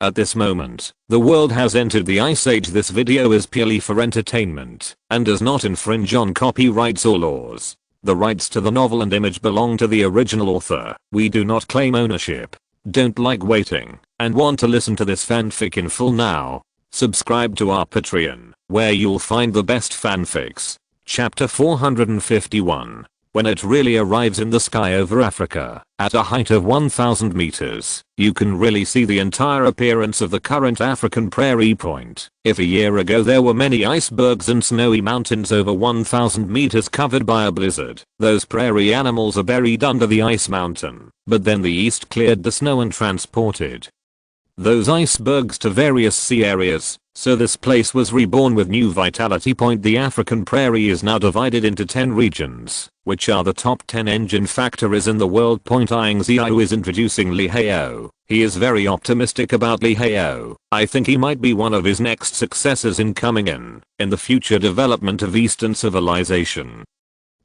At this moment, the world has entered the Ice Age. This video is purely for entertainment and does not infringe on copyrights or laws. The rights to the novel and image belong to the original author. We do not claim ownership. Don't like waiting and want to listen to this fanfic in full now? Subscribe to our Patreon, where you'll find the best fanfics. Chapter 451. When it really arrives in the sky over Africa, at a height of 1000 meters, you can really see the entire appearance of the current African prairie point. If a year ago there were many icebergs and snowy mountains over 1000 meters covered by a blizzard, those prairie animals are buried under the ice mountain. But then the east cleared the snow and transported those icebergs to various sea areas, so this place was reborn with new vitality. The African prairie is now divided into 10 regions, which are the top 10 engine factories in the world. Ying Ziyue is introducing Xihai. He is very optimistic about Xihai. I think he might be one of his next successors in coming in the future development of Eastern civilization.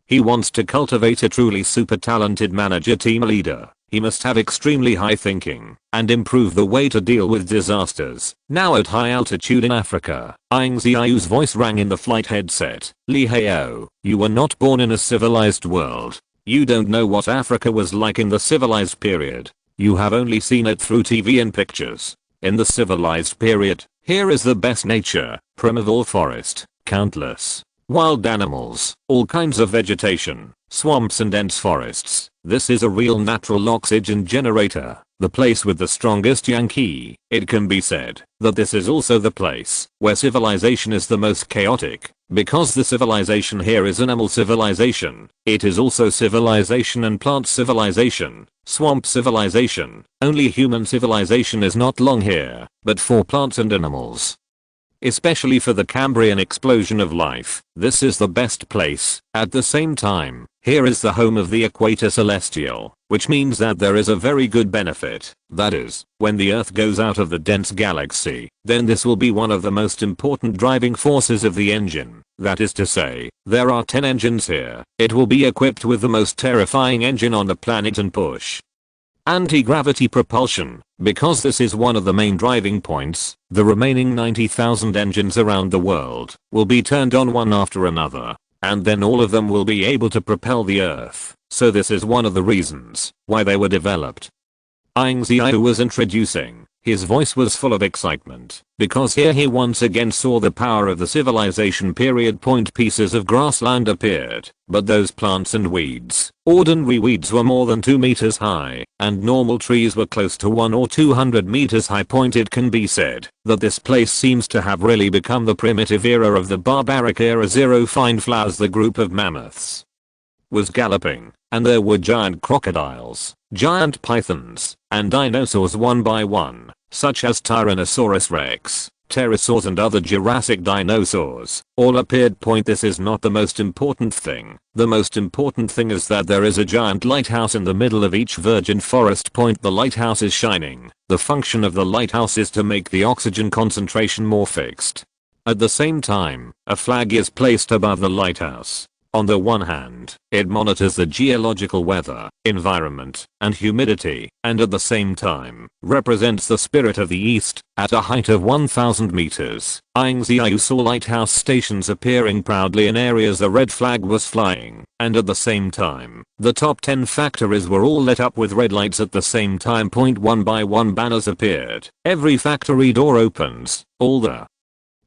He wants to cultivate a truly super talented manager team leader. He must have extremely high thinking and improve the way to deal with disasters. Now at high altitude in Africa, Ying Ziyue's voice rang in the flight headset. Xihai, you were not born in a civilized world. You don't know what Africa was like in the civilized period. You have only seen it through TV and pictures. In the civilized period, here is the best nature, primeval forest, countless wild animals, all kinds of vegetation, swamps and dense forests. This is a real natural oxygen generator, the place with the strongest Yankee. It can be said that this is also the place where civilization is the most chaotic, because the civilization here is animal civilization. It is also civilization and plant civilization, swamp civilization. Only human civilization is not long here, but for plants and animals. Especially for the Cambrian explosion of life, this is the best place. At the same time, here is the home of the equator celestial, which means that there is a very good benefit. That is, when the Earth goes out of the dense galaxy, then this will be one of the most important driving forces of the engine. That is to say, there are 10 engines here. It will be equipped with the most terrifying engine on the planet and push anti-gravity propulsion. Because this is one of the main driving points, the remaining 90,000 engines around the world will be turned on one after another, and then all of them will be able to propel the Earth. So this is one of the reasons why they were developed. Ying Ziyue was introducing. His voice was full of excitement, because here he once again saw the power of the civilization period. Pieces of grassland appeared, but those plants and weeds, ordinary weeds, were more than 2 meters high, and normal trees were close to 100 or 200 meters high. It can be said that this place seems to have really become the primitive era of the barbaric era. Zero fine flowers. The group of mammoths was galloping, and there were giant crocodiles, giant pythons, and dinosaurs one by one, such as Tyrannosaurus rex, pterosaurs and other Jurassic dinosaurs, all appeared. This is not the most important thing. The most important thing is that there is a giant lighthouse in the middle of each virgin forest. The lighthouse is shining. The function of the lighthouse is to make the oxygen concentration more fixed. At the same time, a flag is placed above the lighthouse. On the one hand, it monitors the geological weather, environment, and humidity, and at the same time, represents the spirit of the East. At a height of 1000 meters, Ying Ziyue saw lighthouse stations appearing proudly in areas the red flag was flying, and at the same time, the top 10 factories were all lit up with red lights at the same time. One by one banners appeared. Every factory door opens. All the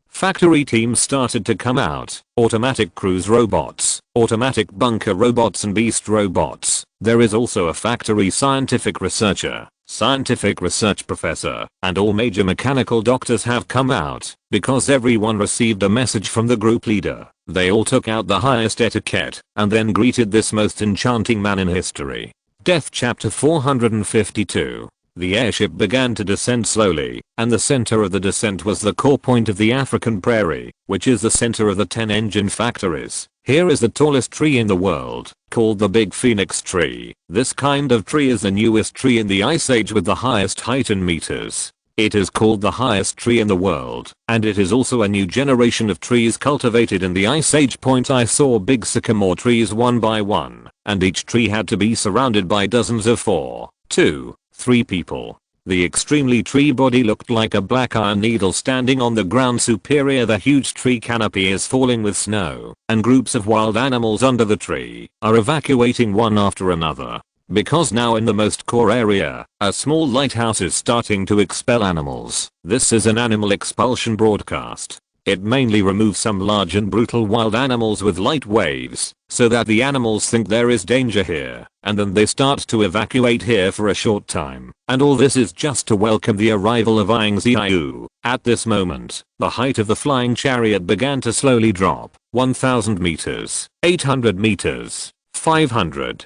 factory teams started to come out. Automatic cruise robots, automatic bunker robots and beast robots. There is also a factory scientific researcher, scientific research professor, and all major mechanical doctors have come out, because everyone received a message from the group leader. They all took out the highest etiquette, and then greeted this most enchanting man in history. Death. Chapter 452. The airship began to descend slowly, and the center of the descent was the core point of the African prairie, which is the center of the 10 engine factories. Here is the tallest tree in the world, called the Big Phoenix tree. This kind of tree is the newest tree in the Ice Age with the highest height in meters. It is called the highest tree in the world, and it is also a new generation of trees cultivated in the Ice Age. I saw big sycamore trees one by one, and each tree had to be surrounded by dozens of 4, 2, 3 people. The extremely tree body looked like a black iron needle standing on the ground. Superior, the huge tree canopy is falling with snow, and groups of wild animals under the tree are evacuating one after another. Because now in the most core area, a small lighthouse is starting to expel animals. This is an animal expulsion broadcast. It mainly removes some large and brutal wild animals with light waves, so that the animals think there is danger here, and then they start to evacuate here for a short time. And all this is just to welcome the arrival of Ying Ziyue. At this moment, the height of the flying chariot began to slowly drop. 1000 meters, 800 meters, 500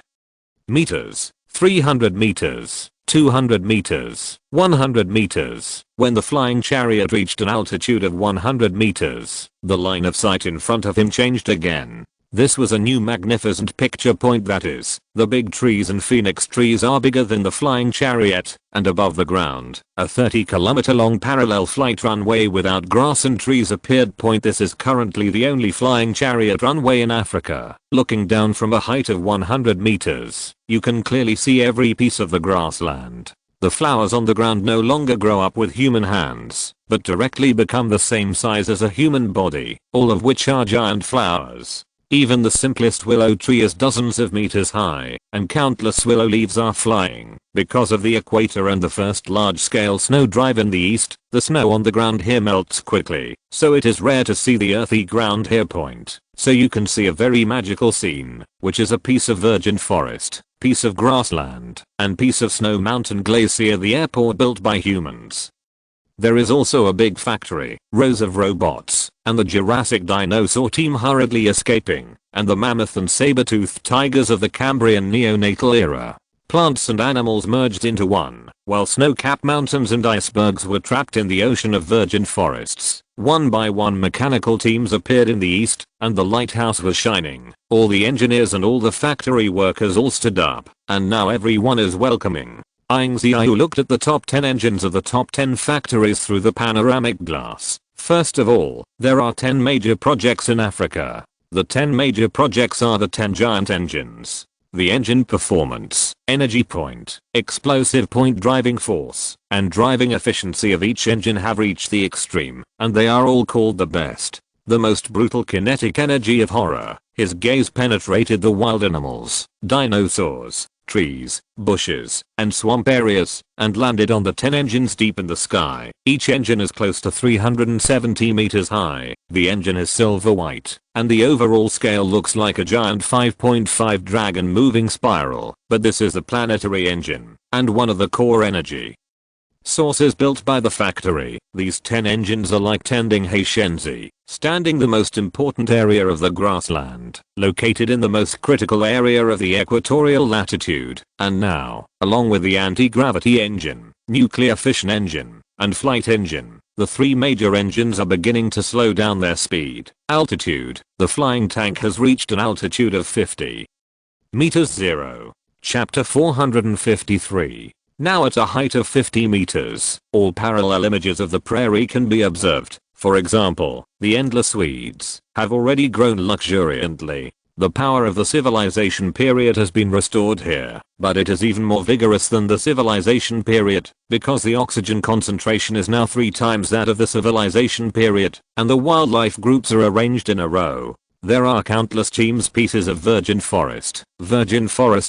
meters, 300 meters, 200 meters, 100 meters. When the flying chariot reached an altitude of 100 meters, the line of sight in front of him changed again. This was a new magnificent picture point, that is, the big trees and phoenix trees are bigger than the flying chariot, and above the ground, a 30-kilometer long parallel flight runway without grass and trees appeared. This is currently the only flying chariot runway in Africa. Looking down from a height of 100 meters, you can clearly see every piece of the grassland. The flowers on the ground no longer grow up with human hands, but directly become the same size as a human body, all of which are giant flowers. Even the simplest willow tree is dozens of meters high, and countless willow leaves are flying. Because of the equator and the first large-scale snow drive in the east, the snow on the ground here melts quickly, so it is rare to see the earthy ground here. So you can see a very magical scene, which is a piece of virgin forest, piece of grassland, and piece of snow mountain glacier, the airport built by humans. There is also a big factory, rows of robots, and the Jurassic dinosaur team hurriedly escaping, and the mammoth and saber-toothed tigers of the Cambrian neonatal era. Plants and animals merged into one, while snow-capped mountains and icebergs were trapped in the ocean of virgin forests. One by one mechanical teams appeared in the east, and the lighthouse was shining. All the engineers and all the factory workers all stood up, and now everyone is welcoming. Ying Ziyue looked at the top 10 engines of the top 10 factories through the panoramic glass. First of all, there are 10 major projects in Africa. The 10 major projects are the 10 giant engines. The engine performance, energy point, explosive point, driving force, and driving efficiency of each engine have reached the extreme, and they are all called the best. The most brutal kinetic energy of horror. His gaze penetrated the wild animals, dinosaurs, trees, bushes, and swamp areas, and landed on the 10 engines deep in the sky. Each engine is close to 370 meters high. The engine is silver white, and the overall scale looks like a giant 5.5 dragon moving spiral, but this is the planetary engine, and one of the core energy sources built by the factory. These 10 engines are like tending Xihai, standing the most important area of the grassland, located in the most critical area of the equatorial latitude. And now, along with the anti-gravity engine, nuclear fission engine, and flight engine, the 3 major engines are beginning to slow down their speed. Altitude. The flying tank has reached an altitude of 50 meters 0. Chapter 453. Now at a height of 50 meters, all parallel images of the prairie can be observed. For example, the endless weeds have already grown luxuriantly. The power of the civilization period has been restored here, but it is even more vigorous than the civilization period, because the oxygen concentration is now 3 times that of the civilization period, and the wildlife groups are arranged in a row. There are countless teams pieces of virgin forest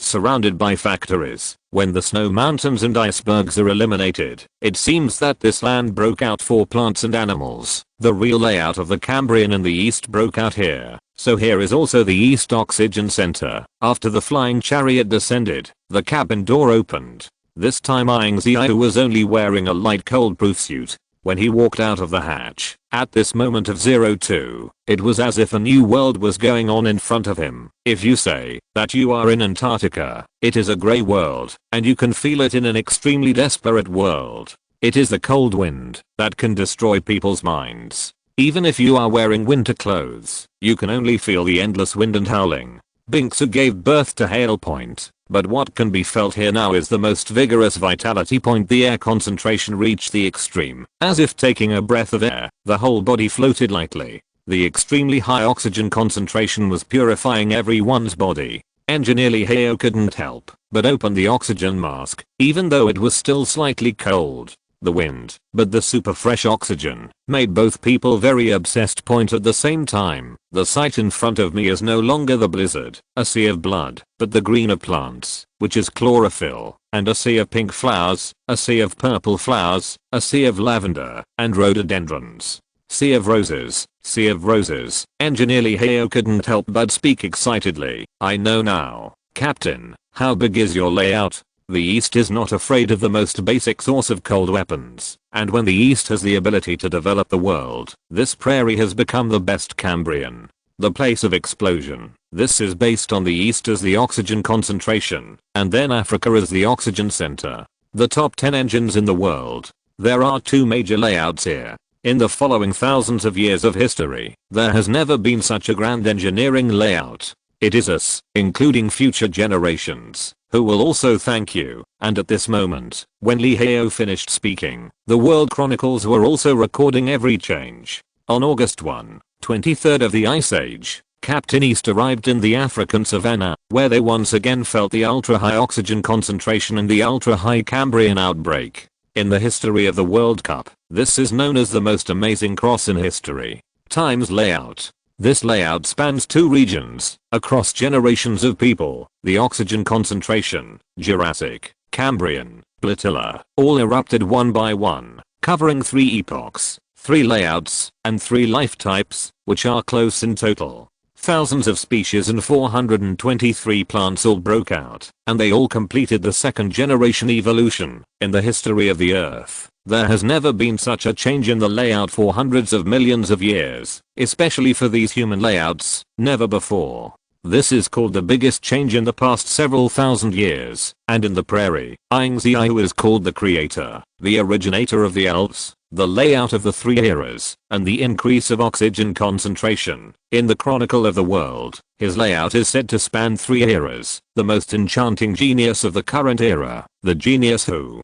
surrounded by factories. When the snow mountains and icebergs are eliminated, it seems that this land broke out for plants and animals. The real layout of the Cambrian in the east broke out here. So here is also the East Oxygen Center. After the flying chariot descended, the cabin door opened. This time Ying Ziyue was only wearing a light cold-proof suit. When he walked out of the hatch, at this moment of 02, it was as if a new world was going on in front of him. If you say that you are in Antarctica, it is a grey world, and you can feel it in an extremely desperate world. It is the cold wind that can destroy people's minds. Even if you are wearing winter clothes, you can only feel the endless wind and howling. Binksu gave birth to Hail Point, but what can be felt here now is the most vigorous vitality point. The air concentration reached the extreme. As if taking a breath of air, the whole body floated lightly. The extremely high oxygen concentration was purifying everyone's body. Engineer Lee Heo couldn't help but opened the oxygen mask, even though it was still slightly cold. The wind, but the super fresh oxygen, made both people very obsessed. Point at the same time, the sight in front of me is no longer the blizzard, a sea of blood, but the green of plants, which is chlorophyll, and a sea of pink flowers, a sea of purple flowers, a sea of lavender, and rhododendrons. Sea of roses, sea of roses. Engineer Lee Heo couldn't help but speak excitedly. I know now, Captain, how big is your layout? The East is not afraid of the most basic source of cold weapons, and when the East has the ability to develop the world, this prairie has become the best Cambrian. The place of explosion. This is based on the East as the oxygen concentration, and then Africa as the oxygen center. The top 10 engines in the world. There are 2 major layouts here. In the following thousands of years of history, there has never been such a grand engineering layout. It is us, including future generations, who will also thank you. And at this moment, when Lee Heo finished speaking, the world chronicles were also recording every change. On August 1, 23rd of the Ice Age, Captain East arrived in the African savannah, where they once again felt the ultra-high oxygen concentration and the ultra-high Cambrian outbreak. In the history of the World Cup, this is known as the most amazing cross in history. Times layout. This layout spans 2 regions, across generations of people. The oxygen concentration, Jurassic, Cambrian, Platilla, all erupted one by one, covering 3 epochs, 3 layouts, and 3 life types, which are close in total. Thousands of species and 423 plants all broke out, and they all completed the 2nd generation evolution. In the history of the Earth, there has never been such a change in the layout for hundreds of millions of years, especially for these human layouts, never before. This is called the biggest change in the past several thousand years, and in the prairie, Ying Ziyue is called the creator, the originator of the elves, the layout of the 3 eras, and the increase of oxygen concentration. In the Chronicle of the World, his layout is said to span 3 eras, the most enchanting genius of the current era, the genius who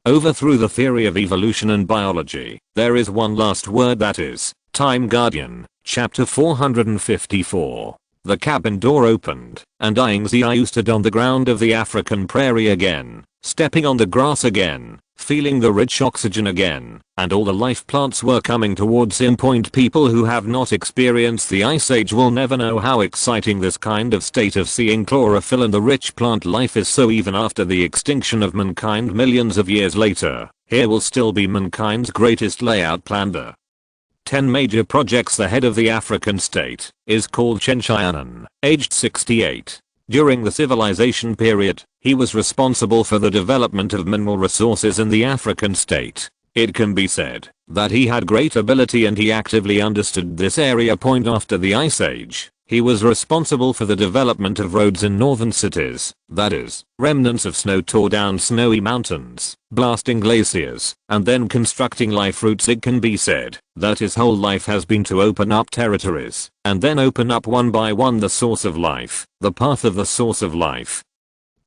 overthrew the theory of evolution and biology. There is one last word, that is, Time Guardian, chapter 454. The cabin door opened, and Ying Ziyue stood on the ground of the African prairie again, stepping on the grass again, feeling the rich oxygen again, and all the life plants were coming towards him. People who have not experienced the Ice Age will never know how exciting this kind of state of seeing chlorophyll and the rich plant life is. So even after the extinction of mankind millions of years later, here will still be mankind's greatest layout planned. 10 major projects. The head of the African state is called Chen Qianan, aged 68. During the civilization period, he was responsible for the development of mineral resources in the African state. It can be said that he had great ability and he actively understood this area. After the Ice Age, he was responsible for the development of roads in northern cities, that is, remnants of snow tore down snowy mountains, blasting glaciers, and then constructing life routes. It can be said that his whole life has been to open up territories, and then open up one by one the source of life, the path of the source of life.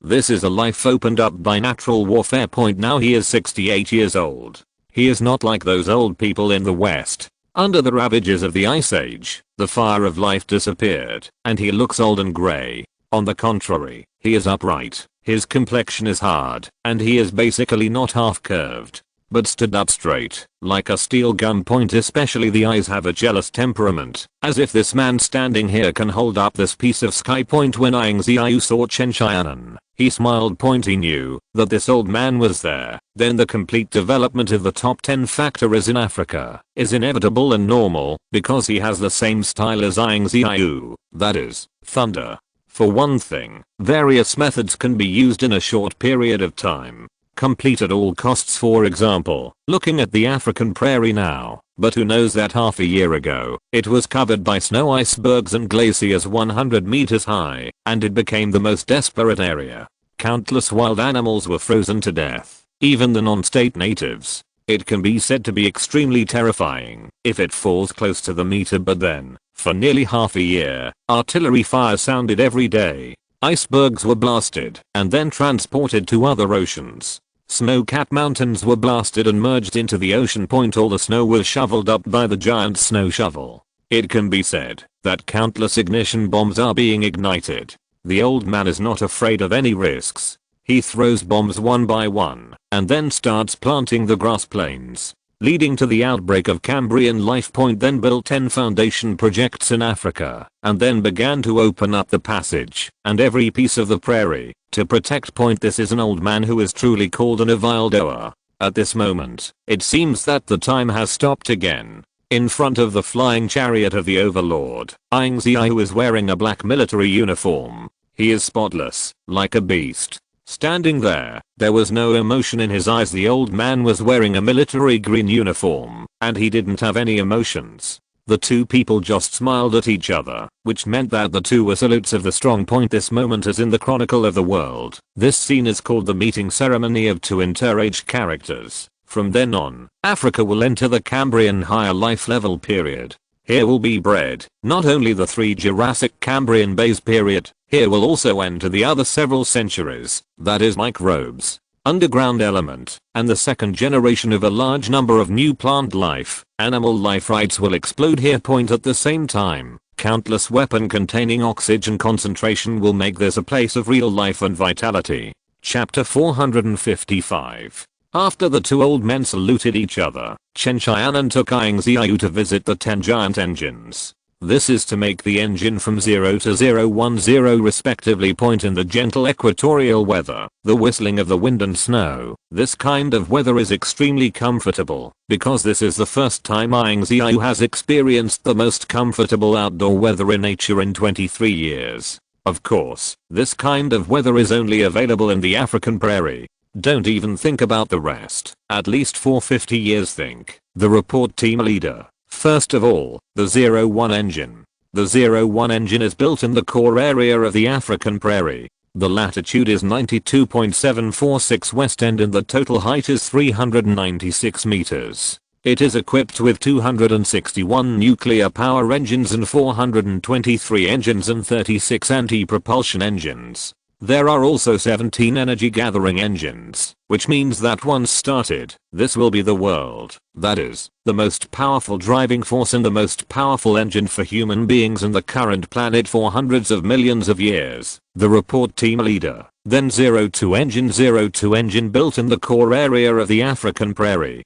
This is a life opened up by natural warfare. Now he is 68 years old. He is not like those old people in the West. Under the ravages of the Ice Age, the fire of life disappeared, and he looks old and grey. On the contrary, he is upright, his complexion is hard, and he is basically not half curved, but stood up straight, like a steel gun. Especially the eyes have a jealous temperament, as if this man standing here can hold up this piece of sky. When Ying Ziyue saw Chen Qianan, he smiled. He knew that this old man was there. Then the complete development of the top 10 factories in Africa is inevitable and normal, because he has the same style as Ying Ziyue, that is, thunder. For one thing, various methods can be used in a short period of time. Complete at all costs. For example, looking at the African prairie now, but who knows that half a year ago, it was covered by snow icebergs and glaciers 100 meters high, and it became the most desperate area. Countless wild animals were frozen to death, even the non-state natives. It can be said to be extremely terrifying if it falls close to the meter. But then, for nearly half a year, artillery fire sounded every day. Icebergs were blasted and then transported to other oceans. Snow-capped mountains were blasted and merged into the ocean. All the snow was shoveled up by the giant snow shovel. It can be said that countless ignition bombs are being ignited. The old man is not afraid of any risks. He throws bombs one by one and then starts planting the grass plains, leading to the outbreak of Cambrian life point, then built 10 foundation projects in Africa, and then began to open up the passage and every piece of the prairie to protect point. This is an old man who is truly called an evildoer. At this moment, it seems that the time has stopped again. In front of the flying chariot of the overlord, Ying Ziyue, who is wearing a black military uniform. He is spotless, like a beast. Standing there was no emotion in his eyes. The old man was wearing a military green uniform, and he didn't have any emotions. The two people just smiled at each other, which meant that the two were salutes of the strong point. This moment is in the chronicle of the world. This scene is called the meeting ceremony of two interaged characters. From then on, Africa will enter the Cambrian higher life level period. Here will be bred not only the 3 Jurassic Cambrian base period, here will also enter the other several centuries, that is microbes, underground element, and the second generation of a large number of new plant life. Animal life rights will explode here point at the same time. Countless weapon containing oxygen concentration will make this a place of real life and vitality. Chapter 455. After the two old men saluted each other, Chen Qianan took Ying Ziyue to visit the 10 giant engines. This is to make the engine from 0 to 010 respectively point in the gentle equatorial weather, the whistling of the wind and snow. This kind of weather is extremely comfortable, because this is the first time Ying Ziyue has experienced the most comfortable outdoor weather in nature in 23 years. Of course, this kind of weather is only available in the African prairie. Don't even think about the rest. At least for 50 years think. The report team leader. First of all, the 01 engine. The 01 engine is built in the core area of the African prairie. The latitude is 92.746 west end and the total height is 396 meters. It is equipped with 261 nuclear power engines and 423 engines and 36 anti-propulsion engines. There are also 17 energy gathering engines, which means that once started, this will be the world, that is, the most powerful driving force and the most powerful engine for human beings in the current planet for hundreds of millions of years. The report team leader. Then 02 engine built in the core area of the African prairie.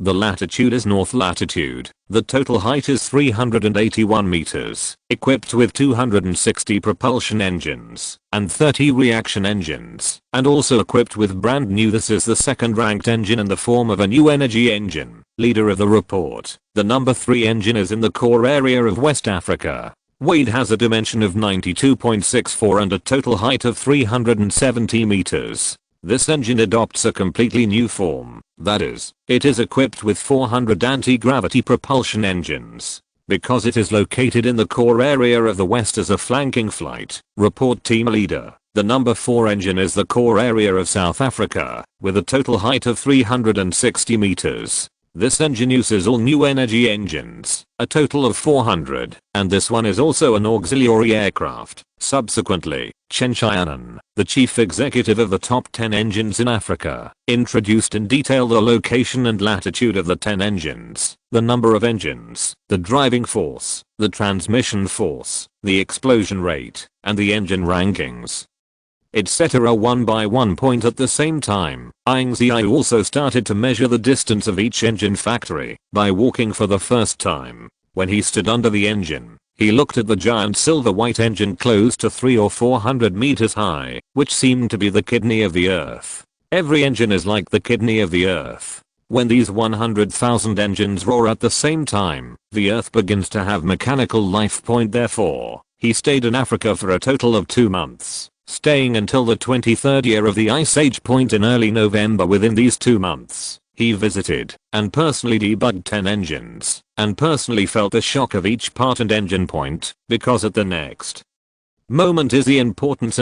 The latitude is north latitude. The total height is 381 meters, equipped with 260 propulsion engines and 30 reaction engines, and also equipped with brand new. This is the second ranked engine in the form of a new energy engine. Leader of the report. The number 3 engine is in the core area of West Africa. Weight has a dimension of 92.64 and a total height of 370 meters. This engine adopts a completely new form, that is, it is equipped with 400 anti-gravity propulsion engines. Because it is located in the core area of the west as a flanking flight. Report team leader. The number 4 engine is the core area of South Africa, with a total height of 360 meters. This engine uses all new energy engines, a total of 400, and this one is also an auxiliary aircraft. Subsequently, Chen Qianan, the chief executive of the top 10 engines in Africa, introduced in detail the location and latitude of the 10 engines, the number of engines, the driving force, the transmission force, the explosion rate, and the engine rankings, etc. one by one point at the same time. Ying Ziyue also started to measure the distance of each engine factory by walking for the first time. When he stood under the engine, he looked at the giant silver-white engine close to 300 or 400 meters high, which seemed to be the kidney of the earth. Every engine is like the kidney of the earth. When these 100,000 engines roar at the same time, the earth begins to have mechanical life point. Therefore, he stayed in Africa for a total of 2 months. Staying until the 23rd year of the Ice Age point in early November. Within these 2 months, he visited and personally debugged 10 engines and personally felt the shock of each part and engine point, because at the next moment is the importance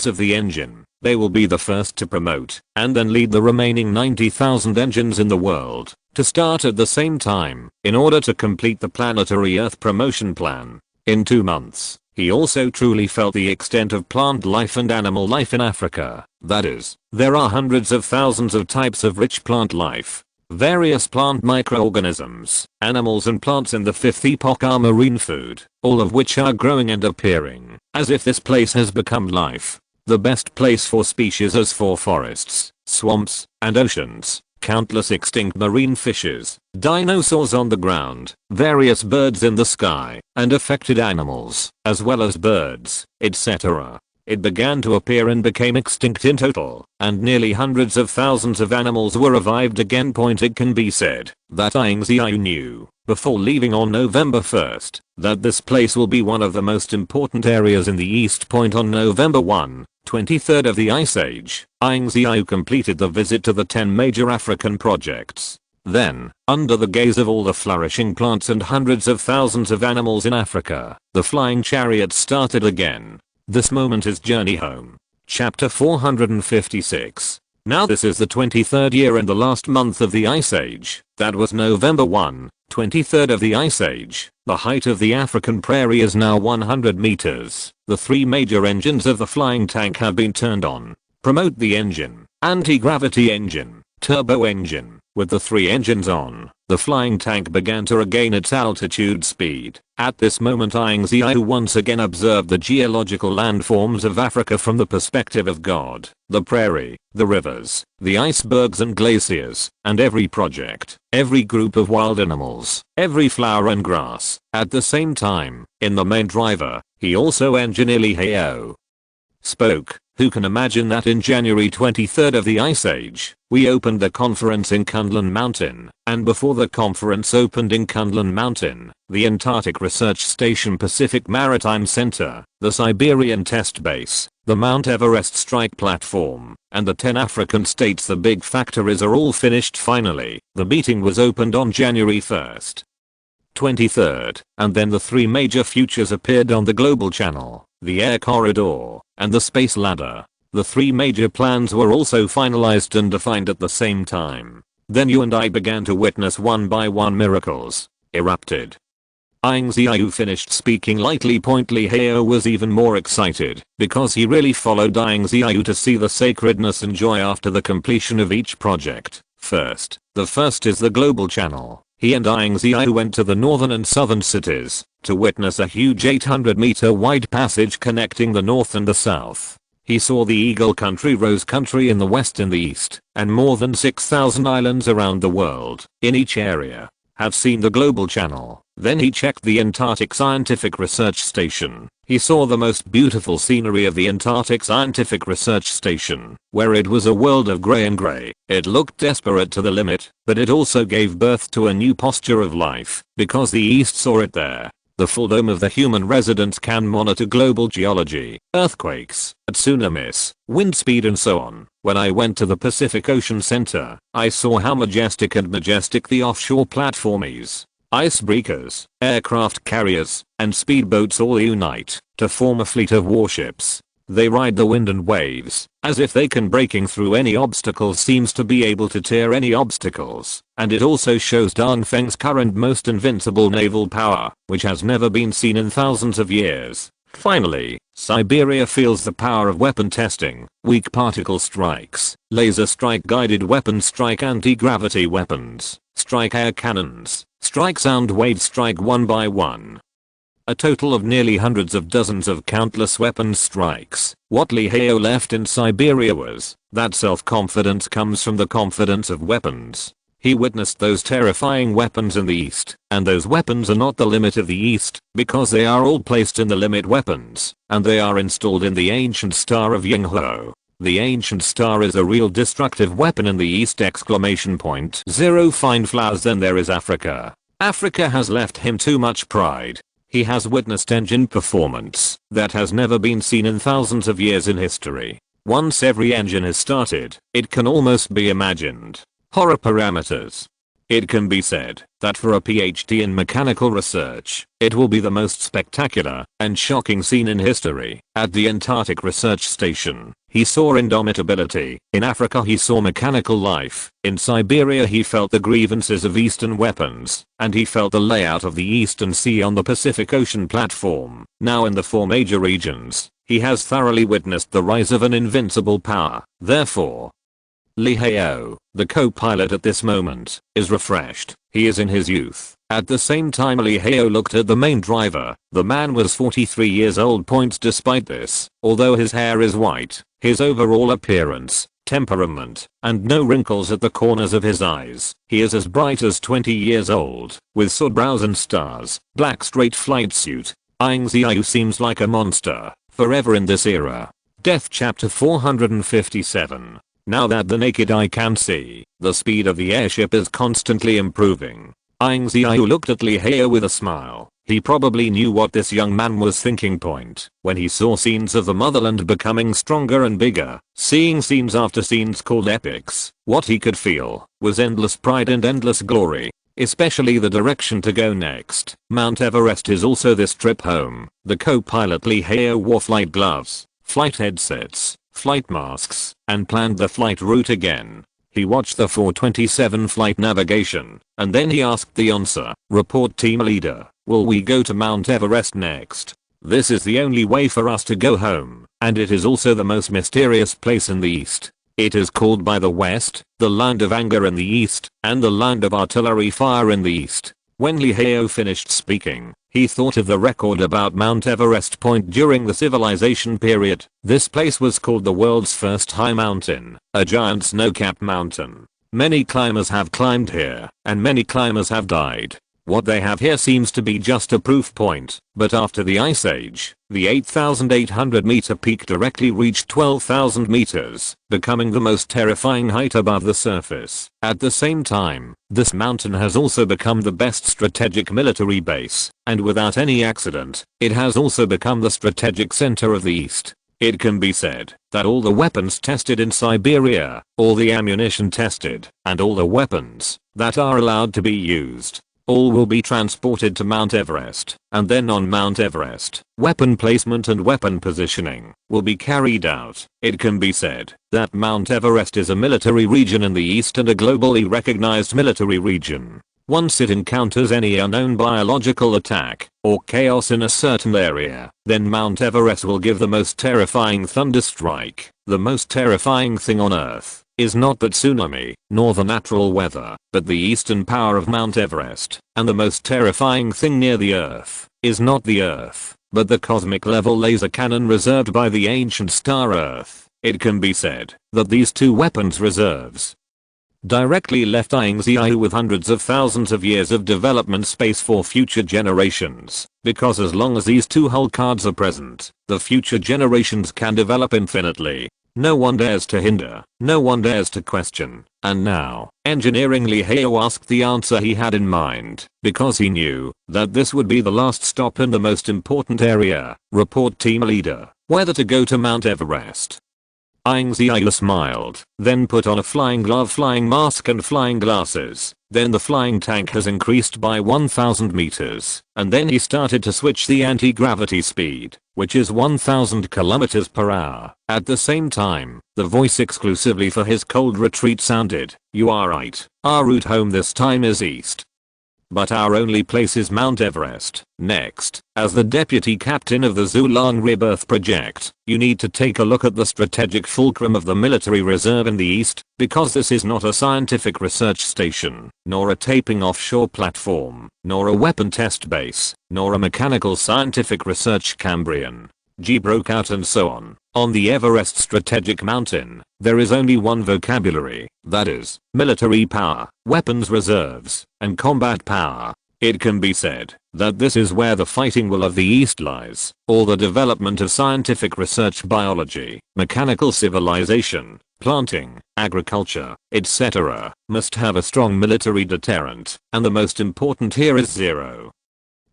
of the engine. They will be the first to promote and then lead the remaining 90,000 engines in the world to start at the same time in order to complete the planetary Earth promotion plan. In 2 months, he also truly felt the extent of plant life and animal life in Africa. That is, there are hundreds of thousands of types of rich plant life. Various plant microorganisms, animals and plants in the fifth epoch are marine food, all of which are growing and appearing, as if this place has become life. The best place for species as for forests, swamps, and oceans. Countless extinct marine fishes, dinosaurs on the ground, various birds in the sky, and affected animals, as well as birds, etc. It began to appear and became extinct in total, and nearly hundreds of thousands of animals were revived again. It can be said that Ying Ziyue knew, before leaving on November 1st, that this place will be one of the most important areas in the East. On November 1, 23rd of the Ice Age, Ying Ziyue completed the visit to the 10 major African projects. Then, under the gaze of all the flourishing plants and hundreds of thousands of animals in Africa, the flying chariot started again. This moment is Journey Home. Chapter 456. Now this is the 23rd year and the last month of the Ice Age. That was November 1, 23rd of the Ice Age. The height of the African prairie is now 100 meters. The 3 major engines of the flying tank have been turned on. Promote the engine, anti-gravity engine, turbo engine. With the 3 engines on, the flying tank began to regain its altitude speed. At this moment Ying Ziyue once again observed the geological landforms of Africa from the perspective of God, the prairie, the rivers, the icebergs and glaciers, and every project, every group of wild animals, every flower and grass. At the same time, in the main driver, he also engineer Xihai spoke. Who can imagine that in January 23rd of the Ice Age, we opened the conference in Kunlun Mountain, and before the conference opened in Kunlun Mountain, the Antarctic Research Station Pacific Maritime Center, the Siberian Test Base, the Mount Everest Strike Platform, and the 10 African states the big factories are all finished finally. The meeting was opened on January 1st. 23rd, and then the 3 major futures appeared on the global channel, the air corridor, and the space ladder. The 3 major plans were also finalized and defined at the same time. Then you and I began to witness one by one miracles erupted. Ying Ziyue finished speaking lightly. Xihai was even more excited because he really followed Ying Ziyue to see the sacredness and joy after the completion of each project. The first is the global channel. He and Ying Ziyue went to the northern and southern cities to witness a huge 800-meter wide passage connecting the north and the south. He saw the Eagle Country, Rose Country in the west and the east, and more than 6,000 islands around the world, in each area, have seen the global channel. Then he checked the Antarctic Scientific Research Station. He saw the most beautiful scenery of the Antarctic Scientific Research Station, where it was a world of grey and grey. It looked desperate to the limit, but it also gave birth to a new posture of life, because the East saw it there. The full dome of the human residents can monitor global geology, earthquakes, tsunamis, wind speed and so on. When I went to the Pacific Ocean Center, I saw how majestic the offshore platform is. Icebreakers, aircraft carriers, and speedboats all unite to form a fleet of warships. They ride the wind and waves, as if they can breaking through any obstacles, seems to be able to tear any obstacles, and it also shows Dongfeng's current most invincible naval power, which has never been seen in thousands of years. Finally, Siberia feels the power of weapon testing, weak particle strikes, laser strike guided weapons, strike anti-gravity weapons, strike air cannons, strike sound waves, strike one by one. A total of nearly hundreds of dozens of countless weapons strikes. What Xihai left in Siberia was that self-confidence comes from the confidence of weapons. He witnessed those terrifying weapons in the East, and those weapons are not the limit of the East, because they are all placed in the limit weapons, and they are installed in the ancient star of Yinghuo. The ancient star is a real destructive weapon in the East! 0 Find flowers. Then there is Africa. Africa has left him too much pride. He has witnessed engine performance that has never been seen in thousands of years in history. Once every engine is started, it can almost be imagined. Horror parameters. It can be said that for a PhD in mechanical research, it will be the most spectacular and shocking scene in history. At the Antarctic Research Station, he saw indomitability. In Africa he saw mechanical life. In Siberia he felt the grievances of Eastern weapons, and he felt the layout of the Eastern Sea on the Pacific Ocean platform. Now in the 4 major regions, he has thoroughly witnessed the rise of an invincible power. Therefore, Lee Heo, the co-pilot at this moment, is refreshed. He is in his youth. At the same time Lee Heo looked at the main driver. The man was 43 years old. Despite this, although his hair is white, his overall appearance, temperament, and no wrinkles at the corners of his eyes, he is as bright as 20 years old, with sword brows and stars, black straight flight suit. Ying Ziyue seems like a monster, forever in this era. Death Chapter 457. Now that the naked eye can see, the speed of the airship is constantly improving. Ying Ziyue looked at Lee Heo with a smile. He probably knew what this young man was thinking. When he saw scenes of the motherland becoming stronger and bigger, seeing scenes after scenes called epics, what he could feel was endless pride and endless glory. Especially the direction to go next. Mount Everest is also this trip home. The co-pilot Lee Heo wore flight gloves, flight headsets, flight masks, and planned the flight route again. He watched the 427 flight navigation, and then he asked the answer. Report team leader, will we go to Mount Everest next? This is the only way for us to go home, and it is also the most mysterious place in the East. It is called by the West, the land of anger in the East, and the land of artillery fire in the East. When Lee Heo finished speaking, he thought of the record about Mount Everest during the civilization period. This place was called the world's first high mountain, a giant snow-capped mountain. Many climbers have climbed here, and many climbers have died. What they have here seems to be just a proof point, but after the Ice Age, the 8,800 meter peak directly reached 12,000 meters, becoming the most terrifying height above the surface. At the same time, this mountain has also become the best strategic military base, and without any accident, it has also become the strategic center of the East. It can be said that all the weapons tested in Siberia, all the ammunition tested, and all the weapons that are allowed to be used, all will be transported to Mount Everest, and then on Mount Everest, weapon placement and weapon positioning will be carried out. It can be said that Mount Everest is a military region in the East and a globally recognized military region. Once it encounters any unknown biological attack or chaos in a certain area, then Mount Everest will give the most terrifying thunderstrike. The most terrifying thing on Earth is not the tsunami, nor the natural weather, but the eastern power of Mount Everest. And the most terrifying thing near the Earth is not the Earth, but the cosmic level laser cannon reserved by the ancient star Earth. It can be said that these two weapons reserves directly left Ying Ziyue with hundreds of thousands of years of development space for future generations, because as long as these two hull cards are present, the future generations can develop infinitely. No one dares to hinder, no one dares to question. And now, engineering Lee Heo asked the answer he had in mind, because he knew that this would be the last stop in the most important area. Report team leader, whether to go to Mount Everest. Ying Ziyue smiled, then put on a flying glove, flying mask and flying glasses. Then the flying tank has increased by 1000 meters, and then he started to switch the anti-gravity speed, which is 1000 kilometers per hour. At the same time, the voice exclusively for his cold retreat sounded, "You are right, our route home this time is east. But our only place is Mount Everest." Next, as the deputy captain of the Zhulang Rebirth project, you need to take a look at the strategic fulcrum of the military reserve in the East, because this is not a scientific research station, nor a taping offshore platform, nor a weapon test base, nor a mechanical scientific research Cambrian. G broke out and so on. On the Everest strategic mountain, there is only one vocabulary, that is, military power, weapons reserves, and combat power. It can be said that this is where the fighting will of the East lies. All the development of scientific research, biology, mechanical civilization, planting, agriculture, etc., must have a strong military deterrent, and the most important here is zero.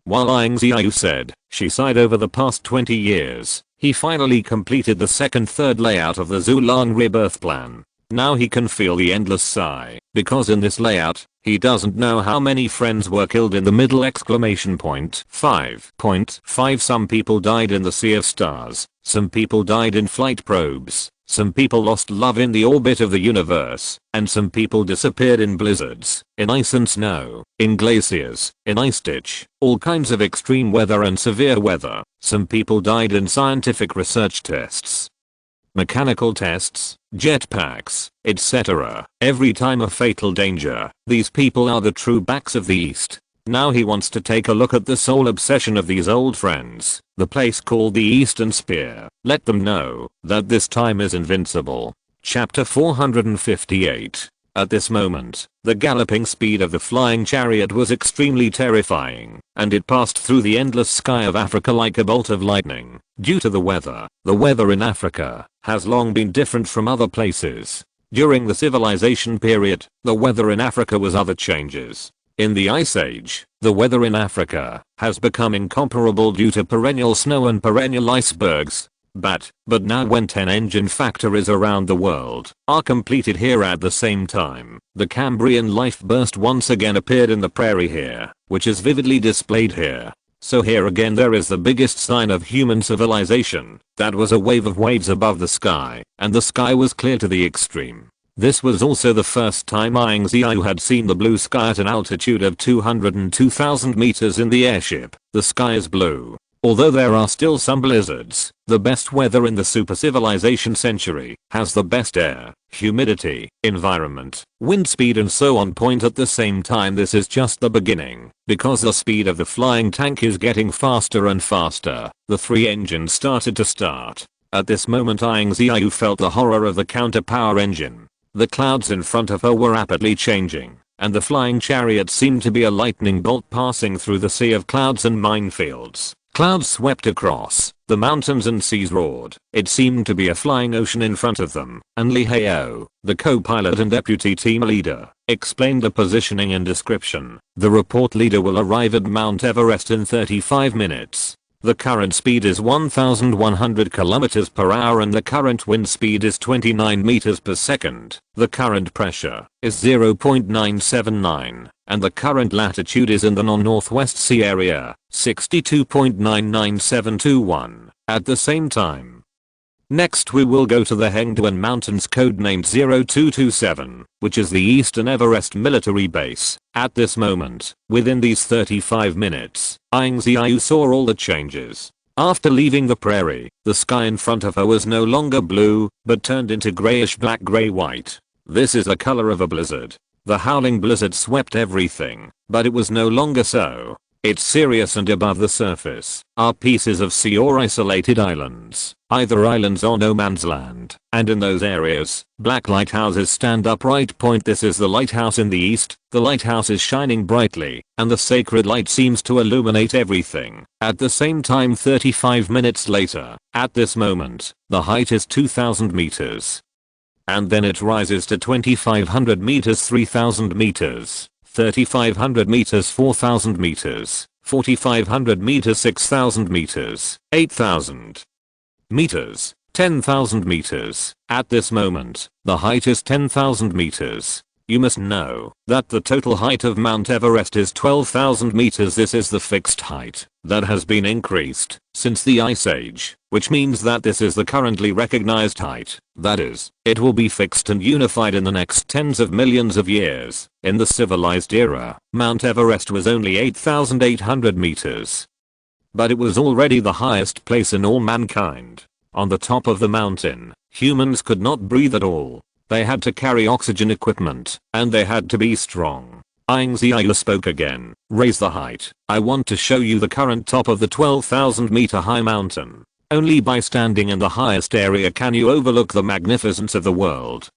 While Ying Ziyue said she sighed over the past 20 years, he finally completed the third layout of the Zhulang Rebirth plan. Now he can feel the endless sigh, because in this layout, he doesn't know how many friends were killed in the middle ! 5.5. Some people died in the Sea of Stars, some people died in flight probes, some people lost love in the orbit of the universe, and some people disappeared in blizzards, in ice and snow, in glaciers, in ice ditch, all kinds of extreme weather and severe weather. Some people died in scientific research tests. mechanical tests, jetpacks, etc. Every time a fatal danger. These people are the true backs of the East. Now he wants to take a look at the sole obsession of these old friends, the place called the Eastern Spear. Let them know that this time is invincible. Chapter 458. At this moment, the galloping speed of the flying chariot was extremely terrifying, and it passed through the endless sky of Africa like a bolt of lightning. Due to the weather in Africa has long been different from other places. During the civilization period, the weather in Africa was other changes. In the Ice Age, the weather in Africa has become incomparable due to perennial snow and perennial icebergs. But now when 10 engine factories around the world are completed here at the same time, the Cambrian life burst once again appeared in the prairie here, which is vividly displayed here. So here again there is the biggest sign of human civilization. That was a wave of waves above the sky, and the sky was clear to the extreme. This was also the first time Ying Ziyue had seen the blue sky at an altitude of 202,000 meters in the airship. The sky is blue. Although there are still some blizzards, the best weather in the super civilization century has the best air, humidity, environment, wind speed and so on point at the same time. This is just the beginning, because the speed of the flying tank is getting faster and faster. The 3 engines started to start. At this moment Ying Ziyue felt the horror of the counter power engine. The clouds in front of her were rapidly changing, and the flying chariot seemed to be a lightning bolt passing through the sea of clouds and minefields. Clouds swept across, the mountains and seas roared. It seemed to be a flying ocean in front of them, and Li Hao, the co-pilot and deputy team leader, explained the positioning and description. The report leader will arrive at Mount Everest in 35 minutes. The current speed is 1,100 km per hour and the current wind speed is 29 meters per second. The current pressure is 0.979 and the current latitude is in the non-northwest sea area, 62.99721. At the same time, next we will go to the Hengduan Mountains codenamed 0227, which is the Eastern Everest military base. At this moment, within these 35 minutes, Ying Ziyue saw all the changes. After leaving the prairie, the sky in front of her was no longer blue, but turned into grayish black gray white. This is the color of a blizzard. The howling blizzard swept everything, but it was no longer so. It's serious, and above the surface are pieces of sea or isolated islands, either islands or no man's land, and in those areas, black lighthouses stand upright. This is the lighthouse in the east. The lighthouse is shining brightly, and the sacred light seems to illuminate everything. At the same time 35 minutes later, at this moment, the height is 2,000 meters. And then it rises to 2,500 meters, 3,000 meters. 3,500 meters, 4,000 meters, 4,500 meters, 6,000 meters, 8,000 meters, 10,000 meters. At this moment, the height is 10,000 meters. You must know that the total height of Mount Everest is 12,000 meters. This is the fixed height that has been increased since the Ice Age, which means that this is the currently recognized height. That is, it will be fixed and unified in the next tens of millions of years. In the civilized era, Mount Everest was only 8,800 meters. But it was already the highest place in all mankind. On the top of the mountain, humans could not breathe at all. They had to carry oxygen equipment, and they had to be strong. Ying Ziyue spoke again. Raise the height. I want to show you the current top of the 12,000 meter high mountain. Only by standing in the highest area can you overlook the magnificence of the world.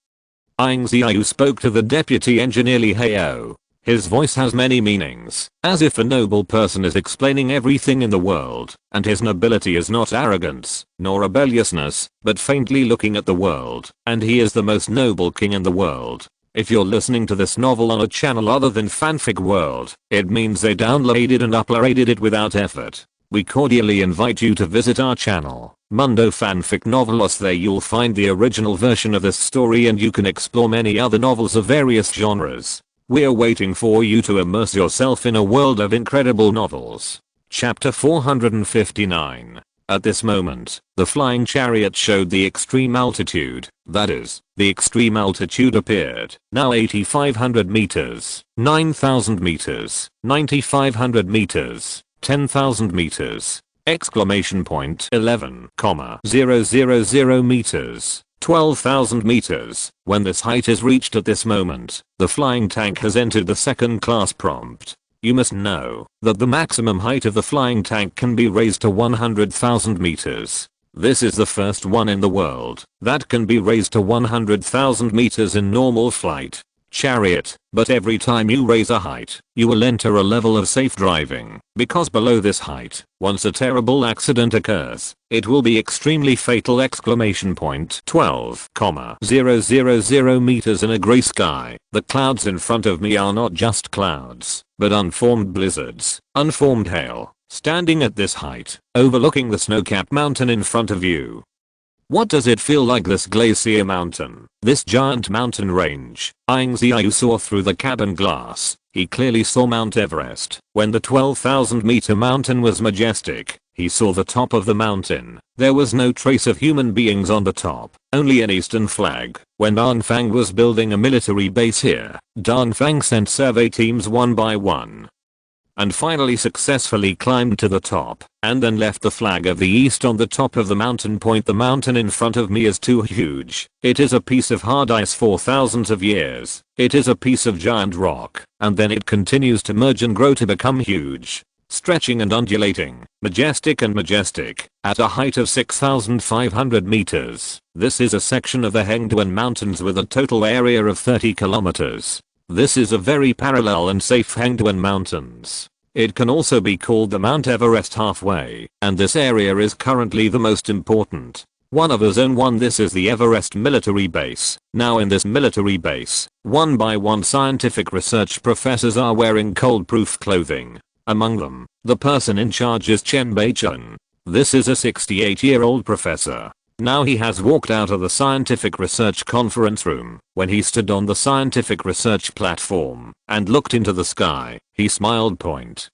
Ying Ziyue spoke to the deputy engineer Li Hao. His voice has many meanings, as if a noble person is explaining everything in the world, and his nobility is not arrogance, nor rebelliousness, but faintly looking at the world, and he is the most noble king in the world. If you're listening to this novel on a channel other than Fanfic World, it means they downloaded and uploaded it without effort. We cordially invite you to visit our channel, Mundo Fanfic Novelos. There you'll find the original version of this story and you can explore many other novels of various genres. We're waiting for you to immerse yourself in a world of incredible novels. Chapter 459. At this moment, the flying chariot showed the extreme altitude. That is, the extreme altitude appeared. Now 8,500 meters, 9,000 meters, 9,500 meters, 10,000 meters, Exclamation point 11,000 meters. 12,000 meters. When this height is reached at this moment, the flying tank has entered the second class prompt. You must know that the maximum height of the flying tank can be raised to 100,000 meters. This is the first one in the world that can be raised to 100,000 meters in normal flight. Chariot, but every time you raise a height, you will enter a level of safe driving, because below this height, once a terrible accident occurs, it will be extremely fatal. Exclamation point 12,000 meters in a gray sky. The clouds in front of me are not just clouds, but unformed blizzards, unformed hail, standing at this height, overlooking the snow-capped mountain in front of you. What does it feel like, this glacier mountain, this giant mountain range? Ying Ziyue saw through the cabin glass. He clearly saw Mount Everest. When the 12,000 meter mountain was majestic, he saw the top of the mountain. There was no trace of human beings on the top, only an eastern flag. When Danfang was building a military base here, Danfang sent survey teams one by one, and finally successfully climbed to the top, and then left the flag of the east on the top of the mountain point. The mountain in front of me is too huge. It is a piece of hard ice for thousands of years. It is a piece of giant rock, and then it continues to merge and grow to become huge, stretching and undulating, majestic and majestic, at a height of 6,500 meters. This is a section of the Hengduan Mountains with a total area of 30 kilometers. This is a very parallel and safe Hengduan Mountains. It can also be called the Mount Everest halfway, and this area is currently the most important one of a Zone 1. This is the Everest military base. Now in this military base, one by one scientific research professors are wearing cold-proof clothing. Among them, the person in charge is Chen Beichen. This is a 68-year-old professor. Now he has walked out of the scientific research conference room. When he stood on the scientific research platform and looked into the sky, he smiled.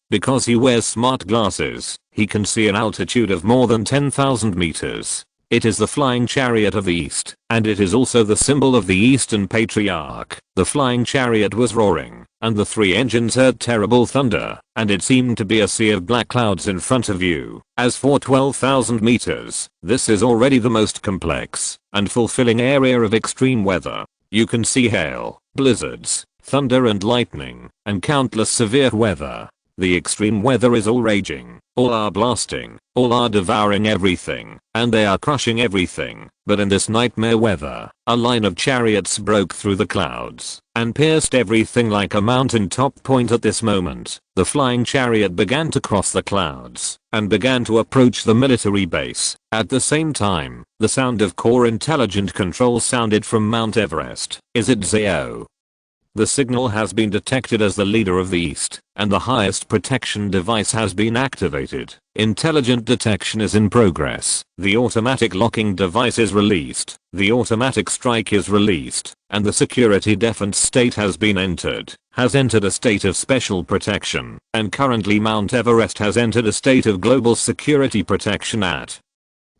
Because he wears smart glasses, he can see an altitude of more than 10,000 meters. It is the flying chariot of the East, and it is also the symbol of the Eastern Patriarch. The flying chariot was roaring, and the three engines heard terrible thunder, and it seemed to be a sea of black clouds in front of you. As for 12,000 meters, this is already the most complex and fulfilling area of extreme weather. You can see hail, blizzards, thunder and lightning, and countless severe weather. The extreme weather is all raging, all are blasting, all are devouring everything, and they are crushing everything. But in this nightmare weather, a line of chariots broke through the clouds and pierced everything like a mountain top point. At this moment, the flying chariot began to cross the clouds and began to approach the military base. At the same time, the sound of core intelligent control sounded from Mount Everest. Is it Ziyue? The signal has been detected as the leader of the East, and the highest protection device has been activated. Intelligent detection is in progress. The automatic locking device is released. The automatic strike is released, and the security defense state has been entered. Has entered a state of special protection, and currently Mount Everest has entered a state of global security protection. At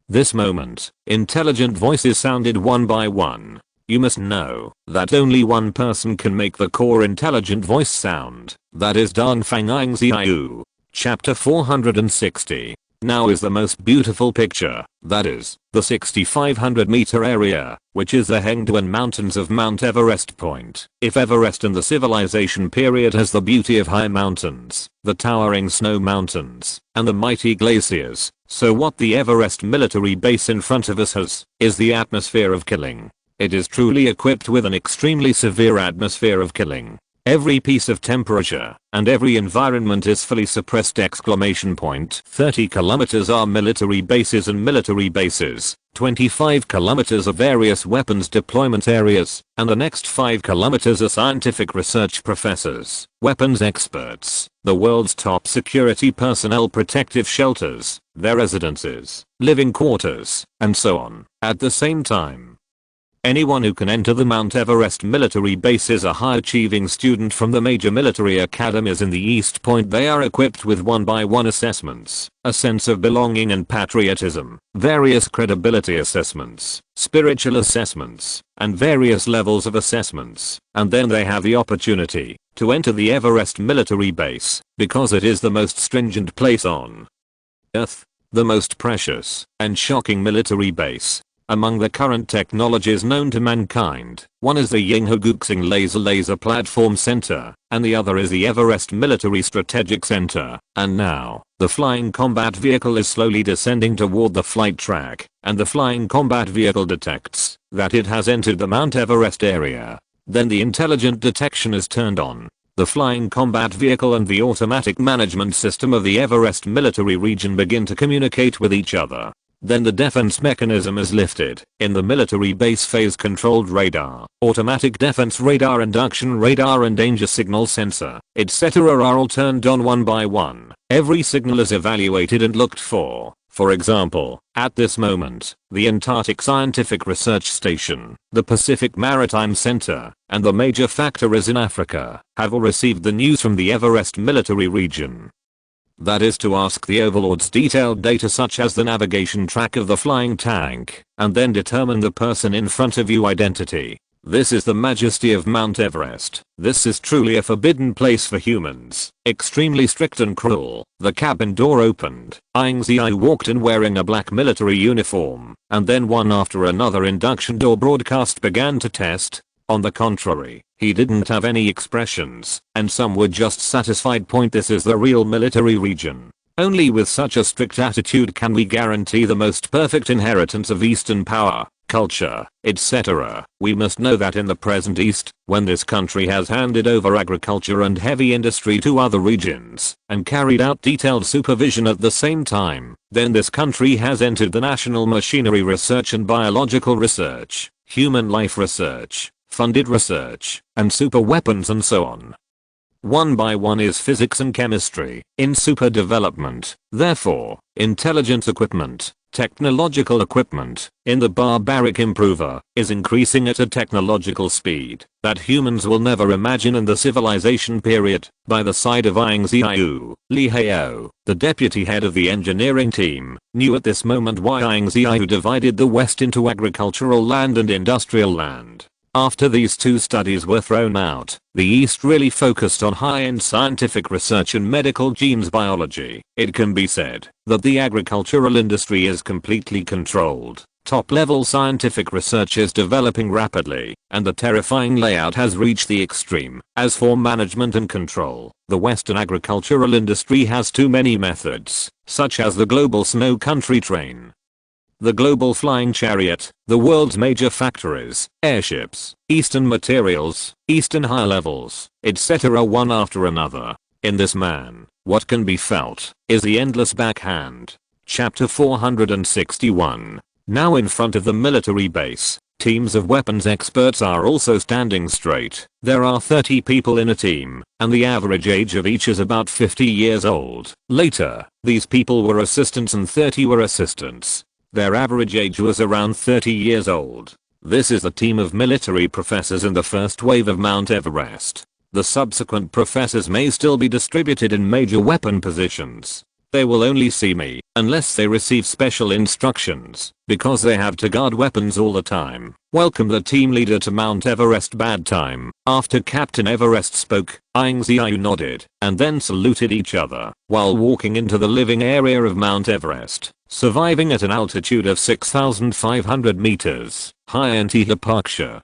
this moment, intelligent voices sounded one by one. You must know that only one person can make the core intelligent voice sound. That is Danfang Ying Ziyue. Chapter 460. Now is the most beautiful picture. That is, the 6,500 meter area, which is the Hengduan Mountains of Mount Everest point. If Everest in the civilization period has the beauty of high mountains, the towering snow mountains, and the mighty glaciers, so what the Everest military base in front of us has, is the atmosphere of killing. It is truly equipped with an extremely severe atmosphere of killing. Every piece of temperature and every environment is fully suppressed. Exclamation point. 30 kilometers are military bases and military bases. 25 kilometers are various weapons deployment areas, and the next 5 kilometers are scientific research professors, weapons experts, the world's top security personnel, protective shelters, their residences, living quarters, and so on. At the same time, anyone who can enter the Mount Everest military base is a high-achieving student from the major military academies in the East Point. They are equipped with one-by-one assessments, a sense of belonging and patriotism, various credibility assessments, spiritual assessments, and various levels of assessments. And then they have the opportunity to enter the Everest military base, because it is the most stringent place on Earth. the most precious and shocking military base among the current technologies known to mankind. One is the Ying Ziyue Laser Platform Center, and the other is the Everest Military Strategic Center. And now, the flying combat vehicle is slowly descending toward the flight track, and the flying combat vehicle detects that it has entered the Mount Everest area. Then the intelligent detection is turned on. The flying combat vehicle and the automatic management system of the Everest military region begin to communicate with each other. Then the defense mechanism is lifted. In the military base, phase controlled radar, automatic defense radar, induction radar and danger signal sensor, etc. are all turned on one by one. Every signal is evaluated and looked for. For example, at this moment, the Antarctic Scientific Research Station, the Pacific Maritime Center, and the major factories in Africa have all received the news from the Everest military region. That is to ask the overlords detailed data such as the navigation track of the flying tank, and then determine the person in front of you identity. This is the majesty of Mount Everest. This is truly a forbidden place for humans, extremely strict and cruel. The cabin door opened. Ying Ziyue walked in wearing a black military uniform, and then one after another induction door broadcast began to test. On the contrary, he didn't have any expressions, and some were just satisfied. This is the real military region. Only with such a strict attitude can we guarantee the most perfect inheritance of Eastern power, culture, etc. We must know that in the present East, when this country has handed over agriculture and heavy industry to other regions, and carried out detailed supervision at the same time, then this country has entered the national machinery research and biological research, human life research, funded research, and super weapons and so on. One by one is physics and chemistry, in super development, therefore, intelligence equipment, technological equipment, in the barbaric improver, is increasing at a technological speed that humans will never imagine in the civilization period. By the side of Ying Ziyue, Li Hao, the deputy head of the engineering team, knew at this moment why Ying Ziyue divided the West into agricultural land and industrial land. After these two studies were thrown out, the East really focused on high-end scientific research and medical genes biology. It can be said that the agricultural industry is completely controlled. Top-level scientific research is developing rapidly, and the terrifying layout has reached the extreme. As for management and control, the Western agricultural industry has too many methods, such as the global snow country train, the global flying chariot, the world's major factories, airships, Eastern materials, Eastern high levels, etc. one after another. In this man, what can be felt is the endless backhand. Chapter 461. Now in front of the military base, teams of weapons experts are also standing straight. There are 30 people in a team, and the average age of each is about 50 years old. Later, these people were assistants and 30 were assistants. Their average age was around 30 years old. This is the team of military professors in the first wave of Mount Everest. The subsequent professors may still be distributed in major weapon positions. They will only see me unless they receive special instructions, because they have to guard weapons all the time. Welcome the team leader to Mount Everest. Bad time. After Captain Everest spoke, Ying Ziyue nodded and then saluted each other while walking into the living area of Mount Everest. Surviving at an altitude of 6,500 meters, high anti-hypoxia,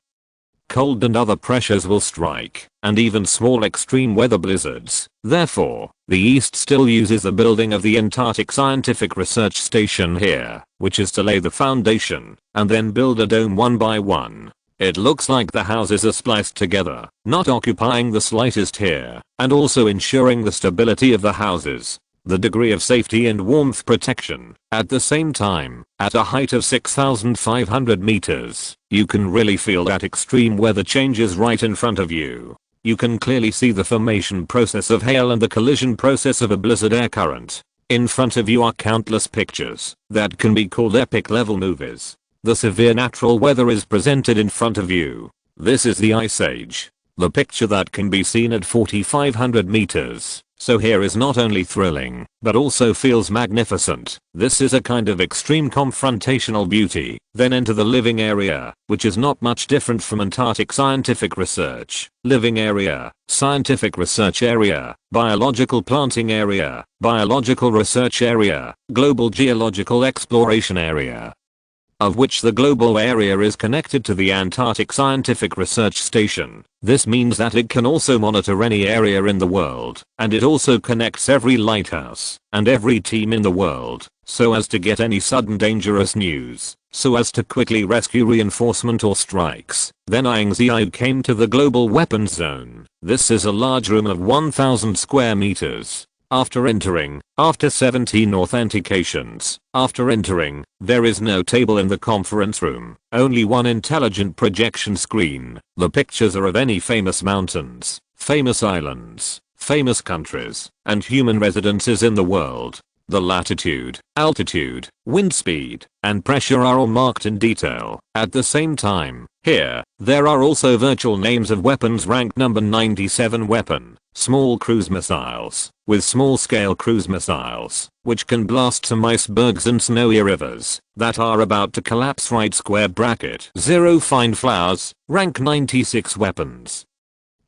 cold and other pressures will strike, and even small extreme weather blizzards. Therefore, the East still uses the building of the Antarctic Scientific Research Station here, which is to lay the foundation, and then build a dome one by one. It looks like the houses are spliced together, not occupying the slightest here, and also ensuring the stability of the houses, the degree of safety and warmth protection. At the same time, at a height of 6,500 meters, you can really feel that extreme weather changes right in front of you. You can clearly see the formation process of hail and the collision process of a blizzard air current. In front of you are countless pictures that can be called epic level movies. The severe natural weather is presented in front of you. This is the Ice Age. The picture that can be seen at 4,500 meters So here is not only thrilling, but also feels magnificent. This is a kind of extreme confrontational beauty. Then enter the living area, which is not much different from Antarctic scientific research. Living area, scientific research area, biological planting area, biological research area, global geological exploration area, of which the global area is connected to the Antarctic Scientific Research Station. This means that it can also monitor any area in the world, and it also connects every lighthouse and every team in the world, so as to get any sudden dangerous news, so as to quickly rescue reinforcement or strikes. Then Ying Ziyue came to the global weapons zone. This is a large room of 1000 square meters. After 17 authentications, there is no table in the conference room, only one intelligent projection screen. The pictures are of any famous mountains, famous islands, famous countries, and human residences in the world. The latitude, altitude, wind speed, and pressure are all marked in detail. At the same time, here, there are also virtual names of weapons ranked number 97 weapon, small cruise missiles, with small-scale cruise missiles, which can blast some icebergs and snowy rivers that are about to collapse right square bracket. 0 fine flowers, rank 96 weapons.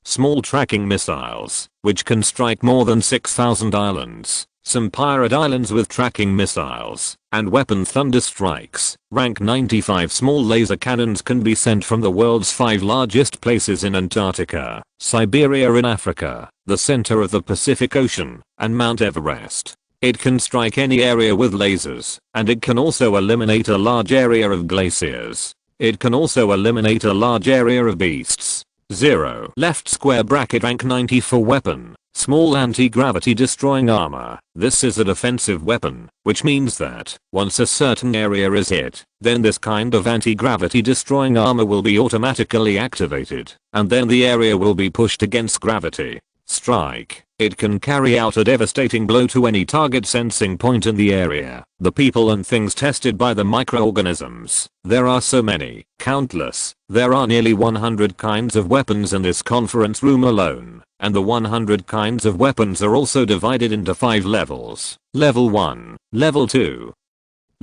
Small tracking missiles, which can strike more than 6,000 islands. Some pirate islands with tracking missiles, and weapon thunder strikes. Rank 95 small laser cannons can be sent from the world's 5 largest places in Antarctica, Siberia in Africa, the center of the Pacific Ocean, and Mount Everest. It can strike any area with lasers, and it can also eliminate a large area of glaciers. It can also eliminate a large area of beasts. 0 left square bracket rank 94 weapon. Small anti-gravity destroying armor. This is a defensive weapon, which means that once a certain area is hit, then this kind of anti-gravity destroying armor will be automatically activated, and then the area will be pushed against gravity. Strike. It can carry out a devastating blow to any target sensing point in the area. The people and things tested by the microorganisms. There are so many, countless. There are nearly 100 kinds of weapons in this conference room alone, and the 100 kinds of weapons are also divided into 5 levels. Level 1, Level 2,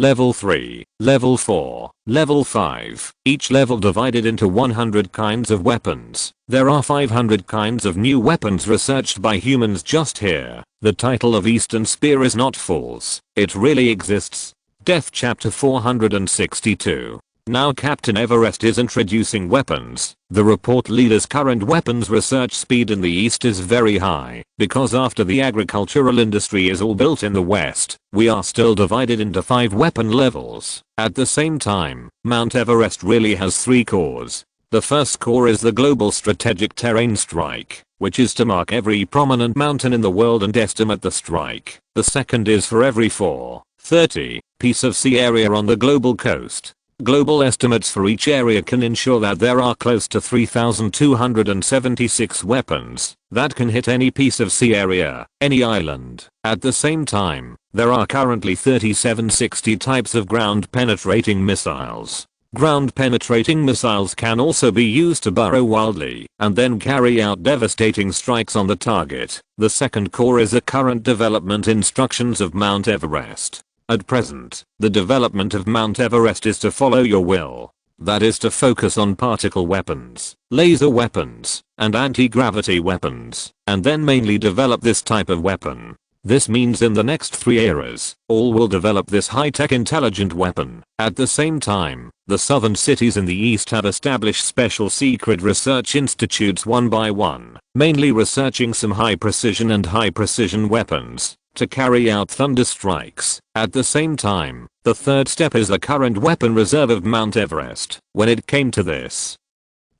Level 3, Level 4, Level 5, each level divided into 100 kinds of weapons. There are 500 kinds of new weapons researched by humans just here. The title of Eastern Spear is not false. It really exists. Death Chapter 462. Now Captain Everest is introducing weapons. The report leader's current weapons research speed in the East is very high, because after the agricultural industry is all built in the West, we are still divided into 5 weapon levels. At the same time, Mount Everest really has 3 cores. The first core is the Global Strategic Terrain Strike, which is to mark every prominent mountain in the world and estimate the strike. The second is for every 430 piece of sea area on the global coast. Global estimates for each area can ensure that there are close to 3,276 weapons that can hit any piece of sea area, any island. At the same time, there are currently 3760 types of ground penetrating missiles. Ground penetrating missiles can also be used to burrow wildly and then carry out devastating strikes on the target. The second core is the current development instructions of Mount Everest. At present, the development of Mount Everest is to follow your will. That is to focus on particle weapons, laser weapons, and anti-gravity weapons, and then mainly develop this type of weapon. This means in the next 3 eras, all will develop this high-tech intelligent weapon. At the same time, the southern cities in the east have established special secret research institutes one by one, mainly researching some high-precision and high-precision weapons to carry out thunder strikes. At the same time, the third step is the current weapon reserve of Mount Everest. When it came to this,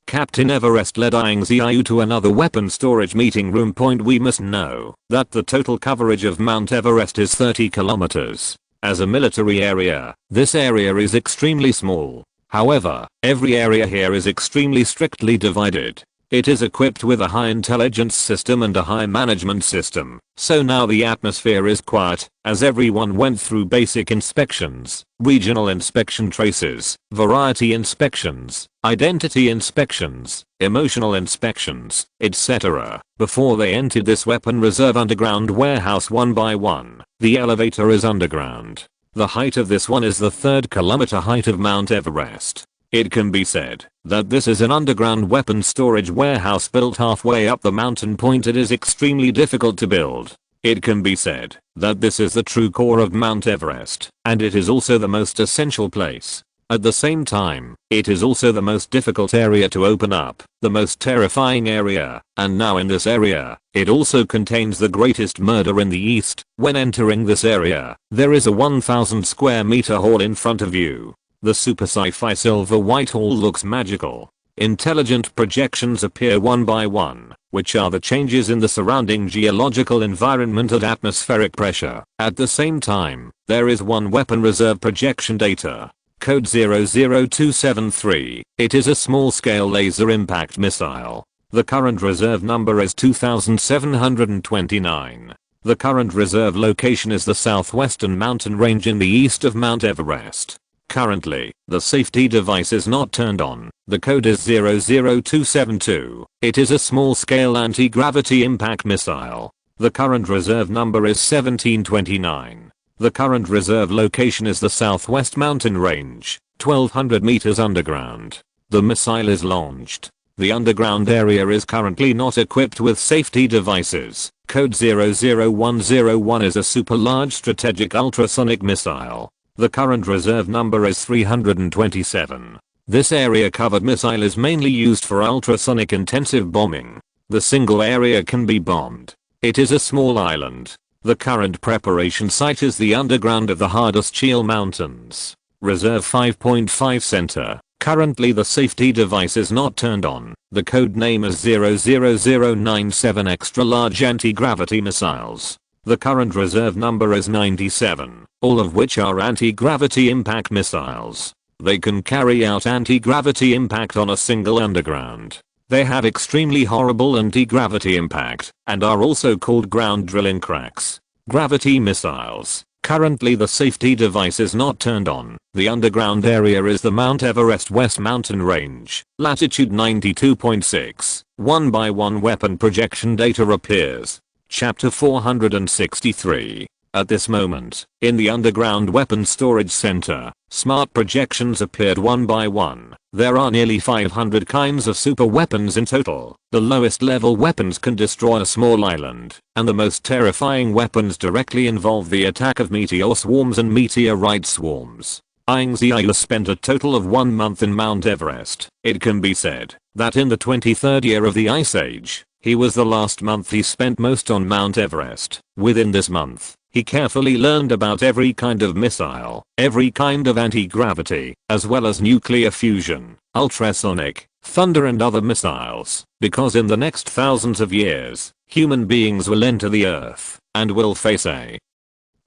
Captain Everest led Ying Ziyue to another weapon storage meeting room. We must know that the total coverage of Mount Everest is 30 kilometers. As a military area, this area is extremely small. However, every area here is extremely strictly divided. It is equipped with a high intelligence system and a high management system, so now the atmosphere is quiet, as everyone went through basic inspections, regional inspection traces, variety inspections, identity inspections, emotional inspections, etc. before they entered this weapon reserve underground warehouse one by one. The elevator is underground. The height of this one is the 3rd kilometer height of Mount Everest. It can be said that this is an underground weapon storage warehouse built halfway up the mountain point. It is extremely difficult to build. It can be said that this is the true core of Mount Everest, and it is also the most essential place. At the same time, it is also the most difficult area to open up, the most terrifying area, and now in this area, it also contains the greatest murder in the East. When entering this area, there is a 1,000 square meter hall in front of you. The super sci-fi silver white hall looks magical. Intelligent projections appear one by one, which are the changes in the surrounding geological environment and atmospheric pressure. At the same time, there is one weapon reserve projection data. Code 00273. It is a small-scale laser impact missile. The current reserve number is 2729. The current reserve location is the southwestern mountain range in the east of Mount Everest. Currently, the safety device is not turned on. The code is 00272. It is a small-scale anti-gravity impact missile. The current reserve number is 1729. The current reserve location is the southwest mountain range, 1200 meters underground. The missile is launched. The underground area is currently not equipped with safety devices. Code 00101 is a super large strategic ultrasonic missile. The current reserve number is 327. This area covered missile is mainly used for ultrasonic intensive bombing. The single area can be bombed. It is a small island. The current preparation site is the underground of the Hardest Mountains. Reserve 5.5 Center. Currently the safety device is not turned on. The code name is 00097 extra large anti-gravity missiles. The current reserve number is 97, all of which are anti-gravity impact missiles. They can carry out anti-gravity impact on a single underground. They have extremely horrible anti-gravity impact and are also called ground drilling cracks. Gravity missiles. Currently the safety device is not turned on. The underground area is the Mount Everest West Mountain Range, latitude 92.6. One by one weapon projection data appears. Chapter 463. At this moment, in the underground weapon storage center, smart projections appeared one by one. There are nearly 500 kinds of super weapons in total. The lowest level weapons can destroy a small island, and the most terrifying weapons directly involve the attack of meteor swarms and meteorite swarms. Ying Ziyue spent a total of 1 month in Mount Everest. It can be said that in the 23rd year of the Ice Age, he was the last month he spent most on Mount Everest. Within this month, he carefully learned about every kind of missile, every kind of anti-gravity, as well as nuclear fusion, ultrasonic, thunder and other missiles, because in the next thousands of years, human beings will enter the earth and will face a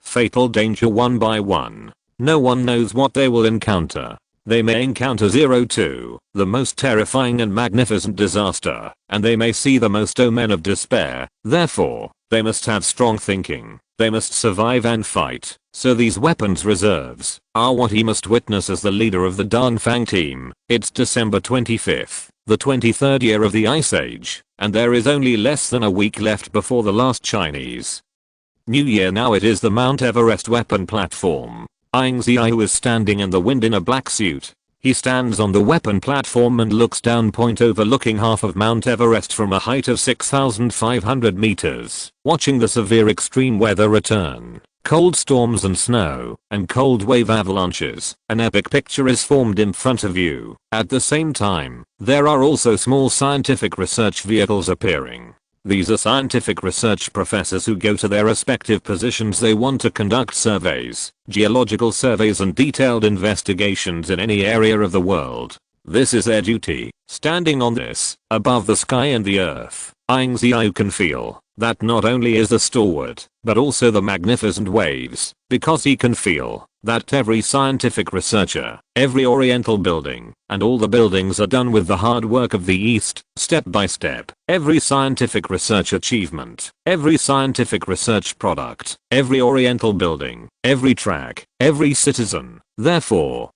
fatal danger one by one. No one knows what they will encounter. They may encounter 02, the most terrifying and magnificent disaster, and they may see the most omen of despair. Therefore, they must have strong thinking. They must survive and fight. So these weapons reserves are what he must witness as the leader of the Dongfang team. It's December 25th, the 23rd year of the Ice Age, and there is only less than a week left before the last Chinese New Year. Now it is the Mount Everest weapon platform. Ying Ziyue is standing in the wind in a black suit. He stands on the weapon platform and looks down point overlooking half of Mount Everest from a height of 6,500 meters, watching the severe extreme weather return. Cold storms and snow, and cold wave avalanches. An epic picture is formed in front of you. At the same time, there are also small scientific research vehicles appearing. These are scientific research professors who go to their respective positions. They want to conduct surveys, geological surveys and detailed investigations in any area of the world. This is their duty. Standing on this, above the sky and the earth, Ying Ziyue can feel that not only is the stalwart, but also the magnificent waves, because he can feel that every scientific researcher, every oriental building, and all the buildings are done with the hard work of the East, step by step. Every scientific research achievement, every scientific research product, every oriental building, every track, every citizen. Therefore,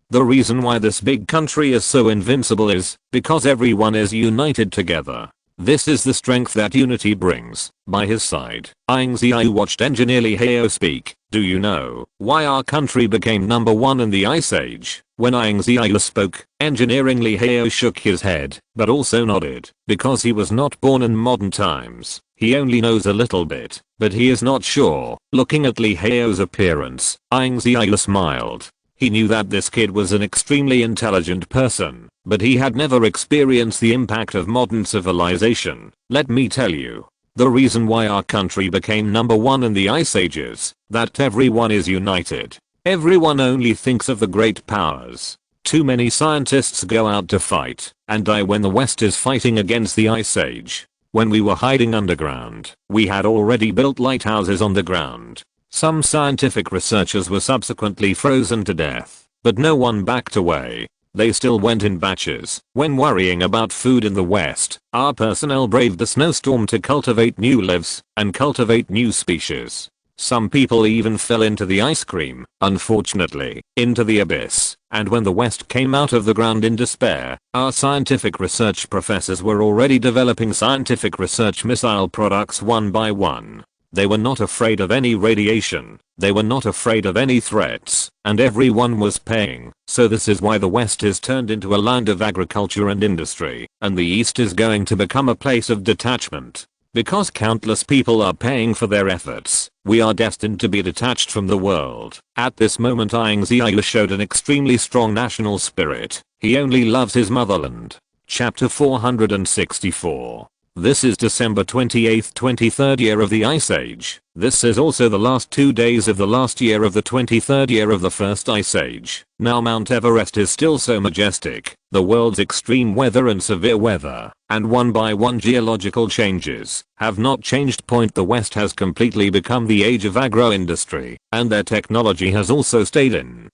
the reason why this big country is so invincible is because everyone is united together. This is the strength that unity brings. By his side, Ying Ziyue watched Engineer Li Hao speak. Do you know why our country became #1 in the Ice Age? When Ying Ziyue spoke, Engineering Li Hao shook his head, but also nodded, because he was not born in modern times. He only knows a little bit, but he is not sure. Looking at Li Hao's appearance, Ying Ziyue smiled. He knew that this kid was an extremely intelligent person, but he had never experienced the impact of modern civilization. Let me tell you, the reason why our country became #1 in the Ice Ages, that everyone is united. Everyone only thinks of the great powers. Too many scientists go out to fight and die when the West is fighting against the Ice Age. When we were hiding underground, we had already built lighthouses on the ground. Some scientific researchers were subsequently frozen to death, but no one backed away. They still went in batches. When worrying about food in the West, our personnel braved the snowstorm to cultivate new lives and cultivate new species. Some people even fell into the ice cream, unfortunately, into the abyss. And when the West came out of the ground in despair, our scientific research professors were already developing scientific research missile products one by one. They were not afraid of any radiation, they were not afraid of any threats, and everyone was paying. So this is why the West is turned into a land of agriculture and industry, and the East is going to become a place of detachment. Because countless people are paying for their efforts, we are destined to be detached from the world. At this moment Ying Ziyue showed an extremely strong national spirit. He only loves his motherland. Chapter 464. This is December 28th, 23rd year of the Ice Age. This is also the last 2 days of the last year of the 23rd year of the first Ice Age. Now Mount Everest is still so majestic, the world's extreme weather and severe weather, and one by one geological changes, have not changed. The West has completely become the age of agro-industry, and their technology has also stayed in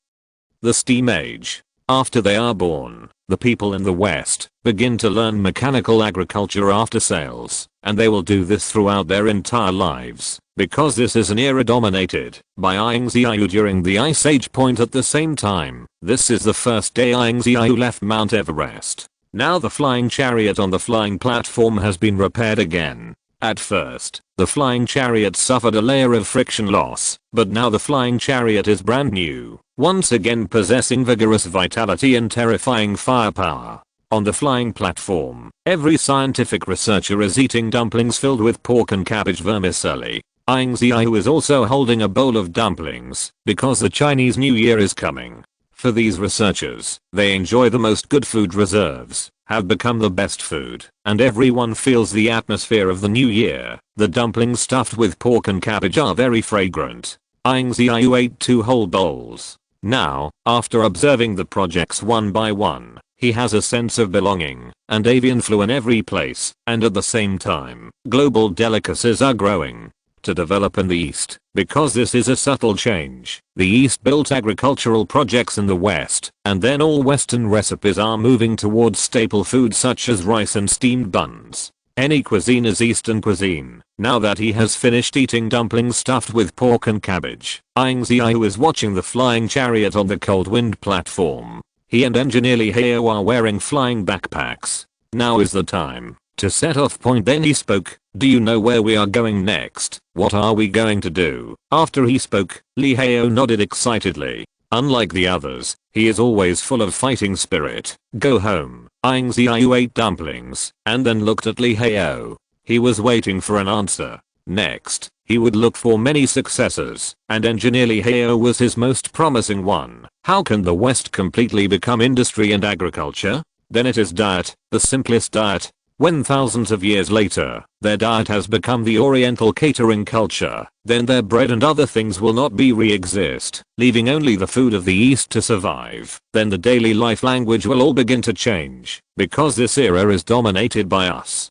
the steam age. After they are born, the people in the West begin to learn mechanical agriculture after sales, and they will do this throughout their entire lives, because this is an era dominated by Ying Ziyue during the Ice Age. At the same time, this is the first day Ying Ziyue left Mount Everest. Now the flying chariot on the flying platform has been repaired again. At first, the flying chariot suffered a layer of friction loss, but now the flying chariot is brand new, once again possessing vigorous vitality and terrifying firepower. On the flying platform, every scientific researcher is eating dumplings filled with pork and cabbage vermicelli. Ying Ziyue is also holding a bowl of dumplings, because the Chinese New Year is coming. For these researchers, they enjoy the most good food reserves, have become the best food, and everyone feels the atmosphere of the new year. The dumplings stuffed with pork and cabbage are very fragrant. Ying Ziyue ate 2 whole bowls. Now, after observing the projects one by one, he has a sense of belonging and avian flu in every place, and at the same time, global delicacies are growing to develop in the East, because this is a subtle change. The East built agricultural projects in the West, and then all Western recipes are moving towards staple foods such as rice and steamed buns. Any cuisine is Eastern cuisine. Now that he has finished eating dumplings stuffed with pork and cabbage, Ying Ziyue is watching the flying chariot on the cold wind platform. He and Engineer Li Hao are wearing flying backpacks. Now is the time to set off. Then he spoke. Do you know where we are going next? What are we going to do? After he spoke, Li Hao nodded excitedly. Unlike the others, he is always full of fighting spirit. Go home. Ying Ziyue ate dumplings, and then looked at Li Hao. He was waiting for an answer. Next, he would look for many successors, and Engineer Li Hao was his most promising one. How can the West completely become industry and agriculture? Then it is diet, the simplest diet. When thousands of years later, their diet has become the Oriental catering culture, then their bread and other things will not be re-exist, leaving only the food of the East to survive. Then the daily life language will all begin to change, because this era is dominated by us.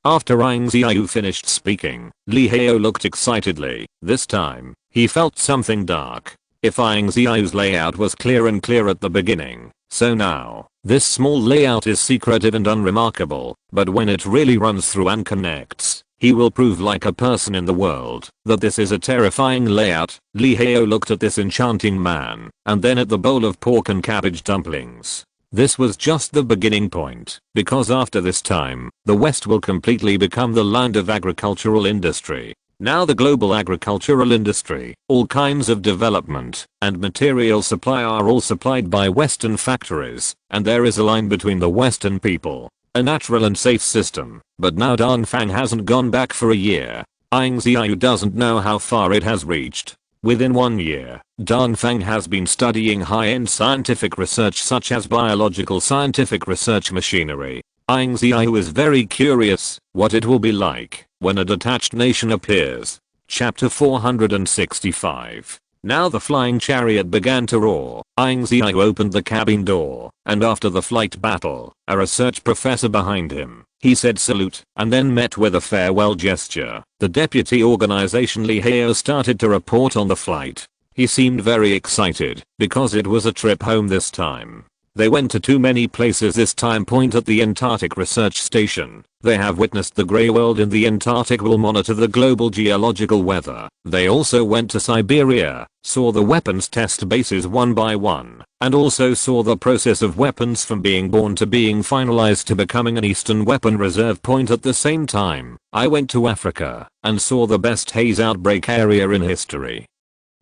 After Ying Ziyue finished speaking, Li Hao looked excitedly. This time, he felt something dark. If Ying Ziyue's layout was clear and clear at the beginning, so now, this small layout is secretive and unremarkable, but when it really runs through and connects, he will prove like a person in the world that this is a terrifying layout. Li Hao looked at this enchanting man, and then at the bowl of pork and cabbage dumplings. This was just the beginning point, because after this time, the West will completely become the land of agricultural industry. Now the global agricultural industry, all kinds of development, and material supply are all supplied by Western factories, and there is a line between the Western people. A natural and safe system, but now Dongfang hasn't gone back for a year. Ying Ziyue doesn't know how far it has reached. Within 1 year, Dongfang has been studying high-end scientific research such as biological scientific research machinery. Ying Ziyue is very curious what it will be like when a detached nation appears. Chapter 465. Now the flying chariot began to roar. Ying Ziyue opened the cabin door, and after the flight battle, a research professor behind him, he said salute, and then met with a farewell gesture. The deputy organization Li Hao started to report on the flight. He seemed very excited, because it was a trip home this time. They went to too many places this time. Point at the Antarctic Research Station. They have witnessed the grey world in the Antarctic will monitor the global geological weather. They also went to Siberia, saw the weapons test bases one by one, and also saw the process of weapons from being born to being finalized to becoming an Eastern Weapon Reserve point. At the same time, I went to Africa and saw the best haze outbreak area in history,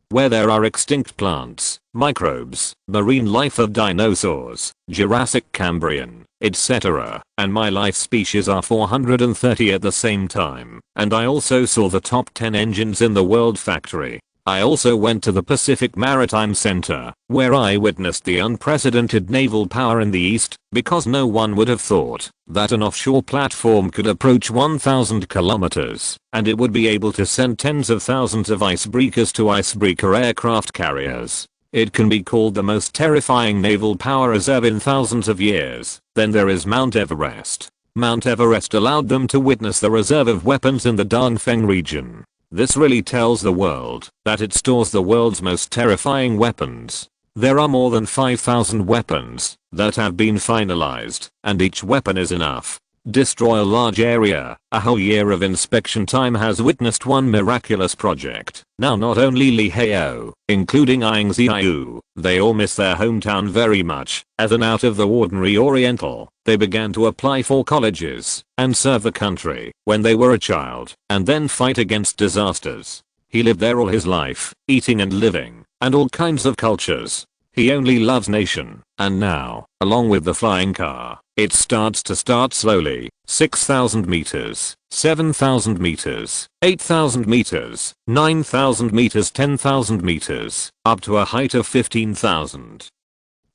where there are extinct plants, microbes, marine life of dinosaurs, Jurassic Cambrian, etc. And my life species are 430 at the same time. And I also saw the top 10 engines in the world factory. I also went to the Pacific Maritime Center, where I witnessed the unprecedented naval power in the East, because no one would have thought that an offshore platform could approach 1,000 kilometers, and it would be able to send tens of thousands of icebreakers to icebreaker aircraft carriers. It can be called the most terrifying naval power reserve in thousands of years. Then there is Mount Everest. Mount Everest allowed them to witness the reserve of weapons in the Dongfeng region. This really tells the world that it stores the world's most terrifying weapons. There are more than 5,000 weapons that have been finalized, and each weapon is enough destroy a large area. A whole year of inspection time has witnessed one miraculous project. Now not only Li Hao, including Ying Ziyue, they all miss their hometown very much. As an out of the ordinary Oriental, they began to apply for colleges and serve the country when they were a child, and then fight against disasters. He lived there all his life, eating and living, and all kinds of cultures. He only loves nation, and now, along with the flying car, it starts to start slowly. 6,000 meters, 7,000 meters, 8,000 meters, 9,000 meters, 10,000 meters, up to a height of 15,000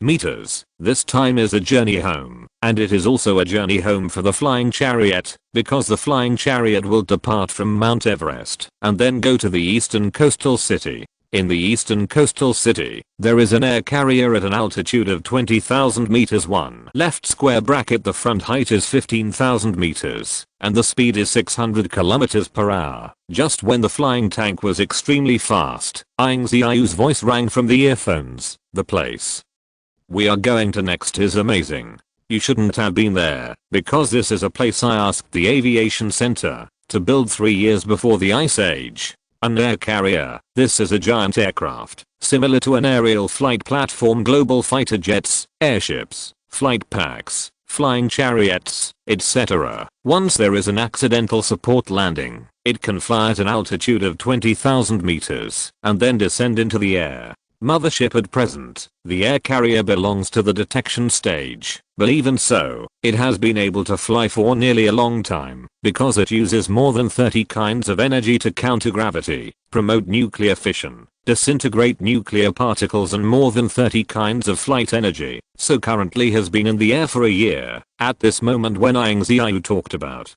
meters. This time is a journey home, and it is also a journey home for the flying chariot, because the flying chariot will depart from Mount Everest and then go to the eastern coastal city. In the eastern coastal city, there is an air carrier at an altitude of 20,000 meters. One left square bracket, the front height is 15,000 meters, and the speed is 600 kilometers per hour. Just when the flying tank was extremely fast, Ying Ziyue's voice rang from the earphones. The place we are going to next is amazing. You shouldn't have been there, because this is a place I asked the aviation center to build 3 years before the Ice Age. An air carrier. This is a giant aircraft, similar to an aerial flight platform. Global fighter jets, airships, flight packs, flying chariots, etc. Once there is an accidental support landing, it can fly at an altitude of 20,000 meters and then descend into the air. Mothership at present, the air carrier belongs to the detection stage, but even so, it has been able to fly for nearly a long time, because it uses more than 30 kinds of energy to counter gravity, promote nuclear fission, disintegrate nuclear particles, and more than 30 kinds of flight energy, so currently has been in the air for a year. At this moment when Ying Ziyue talked about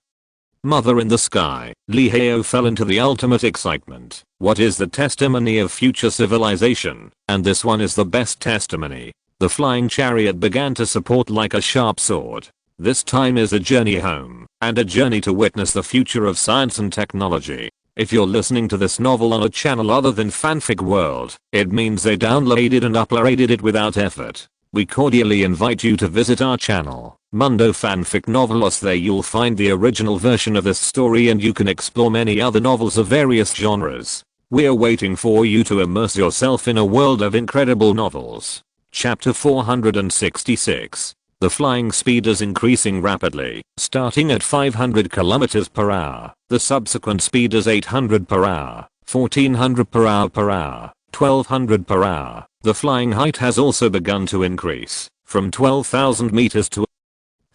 Mother in the sky, Li Hao fell into the ultimate excitement. What is the testimony of future civilization? And this one is the best testimony. The flying chariot began to support like a sharp sword. This time is a journey home, and a journey to witness the future of science and technology. If you're listening to this novel on a channel other than Fanfic World, it means they downloaded and uploaded it without effort. We cordially invite you to visit our channel, Mundo Fanfic Novelos. There you'll find the original version of this story and you can explore many other novels of various genres. We're waiting for you to immerse yourself in a world of incredible novels. Chapter 466. The flying speed is increasing rapidly, starting at 500 km per hour. The subsequent speed is 800 per hour, 1400 per hour, 1200 per hour. The flying height has also begun to increase, from 12,000 meters to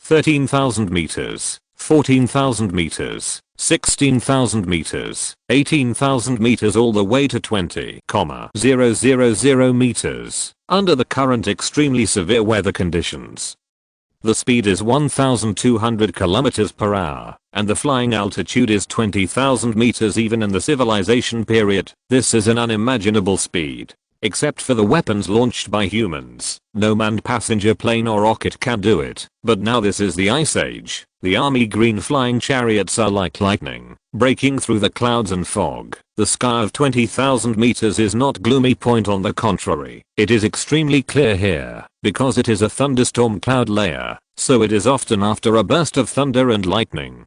13,000 meters, 14,000 meters, 16,000 meters, 18,000 meters, all the way to 20,000 meters, under the current extremely severe weather conditions. The speed is 1,200 km per hour, and the flying altitude is 20,000 meters even in the civilization period. This is an unimaginable speed. Except for the weapons launched by humans, no manned passenger plane or rocket can do it. But now this is the Ice Age. The army green flying chariots are like lightning, breaking through the clouds and fog. The sky of 20,000 meters is not gloomy, point on the contrary. It is extremely clear here, because it is a thunderstorm cloud layer, so it is often after a burst of thunder and lightning.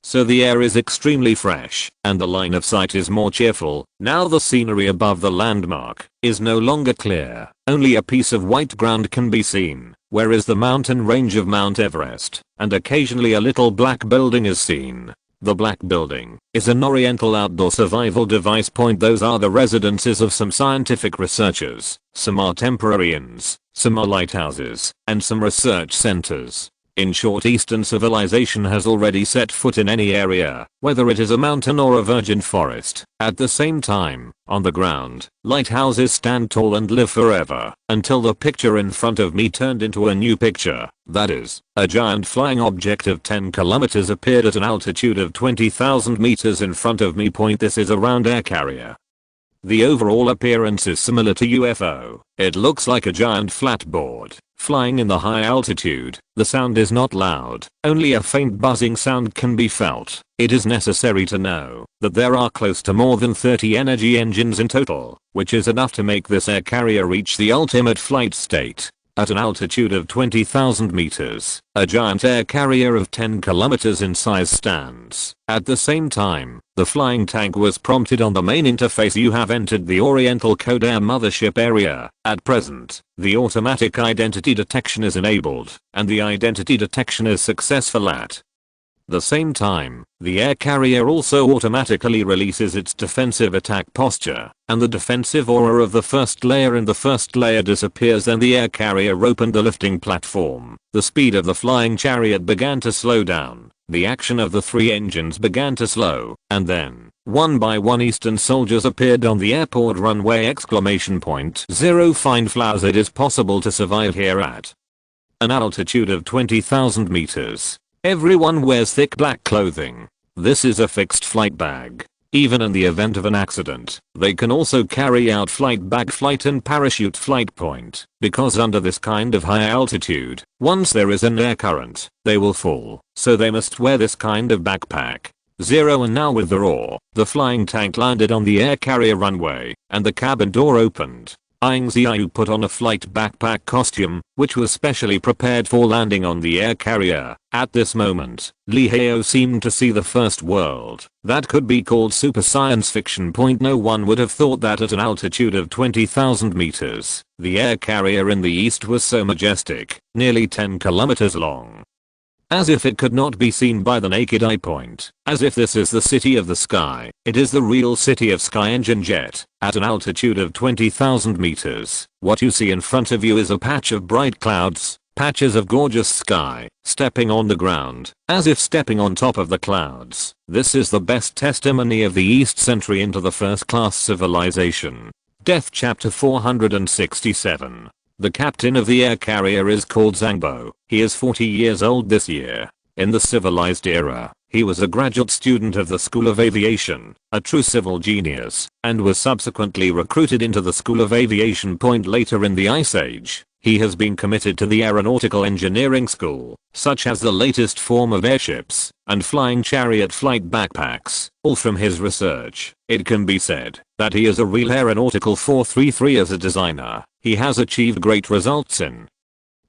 So the air is extremely fresh, and the line of sight is more cheerful. Now the scenery above the landmark is no longer clear. Only a piece of white ground can be seen, whereas the mountain range of Mount Everest, and occasionally a little black building is seen. The black building is an oriental outdoor survival device. Point those are the residences of some scientific researchers. Some are temporary inns, some are lighthouses, and some research centers. In short, Eastern civilization has already set foot in any area, whether it is a mountain or a virgin forest. At the same time, on the ground, lighthouses stand tall and live forever, until the picture in front of me turned into a new picture. That is, a giant flying object of 10 kilometers appeared at an altitude of 20,000 meters in front of me. Point, this is a round air carrier. The overall appearance is similar to UFO. It looks like a giant flat board, flying in the high altitude. The sound is not loud, only a faint buzzing sound can be felt. It is necessary to know that there are close to more than 30 energy engines in total, which is enough to make this air carrier reach the ultimate flight state. At an altitude of 20,000 meters, a giant air carrier of 10 kilometers in size stands. At the same time, the flying tank was prompted on the main interface. You have entered the Oriental Code Air Mothership area. At present, the automatic identity detection is enabled, and the identity detection is successful. At the same time, the air carrier also automatically releases its defensive attack posture, and the defensive aura of the first layer in the first layer disappears, and the air carrier opened the lifting platform. The speed of the flying chariot began to slow down. The action of the three engines began to slow, and then, one by one, Eastern soldiers appeared on the airport runway! 0 Find flowers. It is possible to survive here at an altitude of 20,000 meters. Everyone wears thick black clothing. This is a fixed flight bag. Even in the event of an accident, they can also carry out flight bag flight and parachute flight. Point, because under this kind of high altitude, once there is an air current, they will fall, so they must wear this kind of backpack. 0 And now with the roar, the flying tank landed on the air carrier runway, and the cabin door opened. Ying Ziyue put on a flight backpack costume, which was specially prepared for landing on the air carrier. At this moment, Li Hao seemed to see the first world that could be called super science fiction. Point, no one would have thought that at an altitude of 20,000 meters, the air carrier in the east was so majestic, nearly 10 kilometers long. As if it could not be seen by the naked eye. Point, as if this is the city of the sky. It is the real city of Sky Engine Jet. At an altitude of 20,000 meters, what you see in front of you is a patch of bright clouds, patches of gorgeous sky, stepping on the ground, as if stepping on top of the clouds. This is the best testimony of the East century into the first-class civilization. Death. Chapter 467. The captain of the air carrier is called Zhangbo. He is 40 years old this year. In the civilized era, he was a graduate student of the School of Aviation, a true civil genius, and was subsequently recruited into the School of Aviation. Point, later in the Ice Age, he has been committed to the aeronautical engineering school, such as the latest form of airships and flying chariot flight backpacks, all from his research. It can be said that he is a real aeronautical 433 as a designer. He has achieved great results in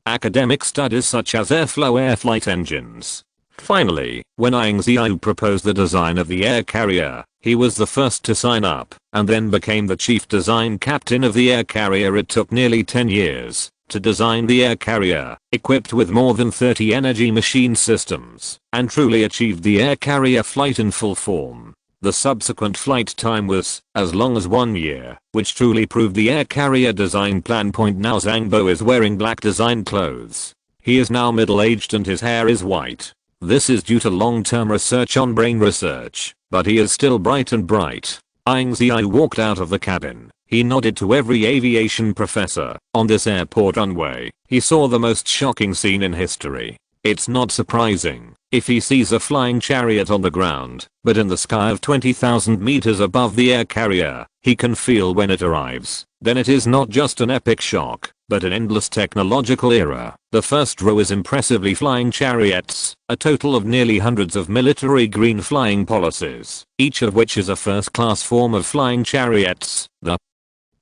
academic studies such as airflow air flight engines. Finally, when Ying Ziyue proposed the design of the air carrier, he was the first to sign up, and then became the chief design captain of the air carrier. It took nearly 10 years to design the air carrier, equipped with more than 30 energy machine systems, and truly achieved the air carrier flight in full form. The subsequent flight time was as long as 1 year, which truly proved the air carrier design plan point. Now Zhangbo is wearing black design clothes. He is now middle-aged and his hair is white. This is due to long-term research on brain research, but he is still bright and bright. Ying Ziyue walked out of the cabin. He nodded to every aviation professor. On this airport runway, he saw the most shocking scene in history. It's not surprising if he sees a flying chariot on the ground, but in the sky of 20,000 meters above the air carrier, he can feel when it arrives. Then it is not just an epic shock, but an endless technological era. The first row is impressively flying chariots, a total of nearly hundreds of military green flying policies, each of which is a first-class form of flying chariots. The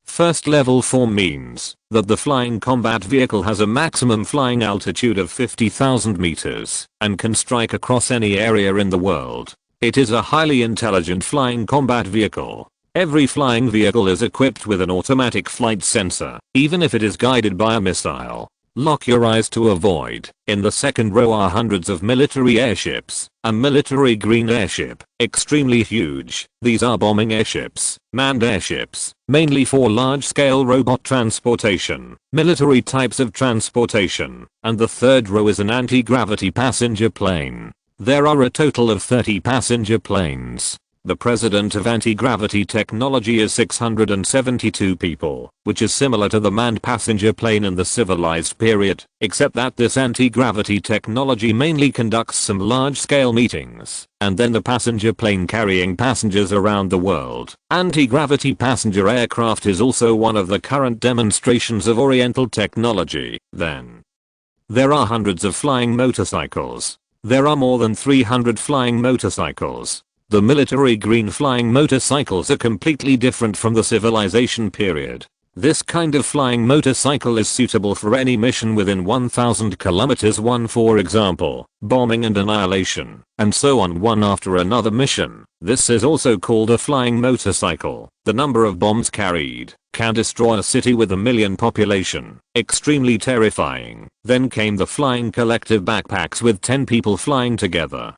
first level form means that the flying combat vehicle has a maximum flying altitude of 50,000 meters and can strike across any area in the world. It is a highly intelligent flying combat vehicle. Every flying vehicle is equipped with an automatic flight sensor, even if it is guided by a missile. Lock your eyes to avoid. In the second row are hundreds of military airships. A military green airship, extremely huge. These are bombing airships, manned airships, mainly for large-scale robot transportation, military types of transportation. And the third row is an anti-gravity passenger plane. There are a total of 30 passenger planes. The president of anti-gravity technology is 672 people, which is similar to the manned passenger plane in the civilized period, except that this anti-gravity technology mainly conducts some large-scale meetings, and then the passenger plane carrying passengers around the world. Anti-gravity passenger aircraft is also one of the current demonstrations of Oriental technology. Then there are hundreds of flying motorcycles. There are more than 300 flying motorcycles. The military green flying motorcycles are completely different from the civilization period. This kind of flying motorcycle is suitable for any mission within 1000 kilometers, one for example, bombing and annihilation, and so on, one after another mission. This is also called a flying motorcycle. The number of bombs carried can destroy a city with 1 million population. Extremely terrifying. Then came the flying collective backpacks with 10 people flying together,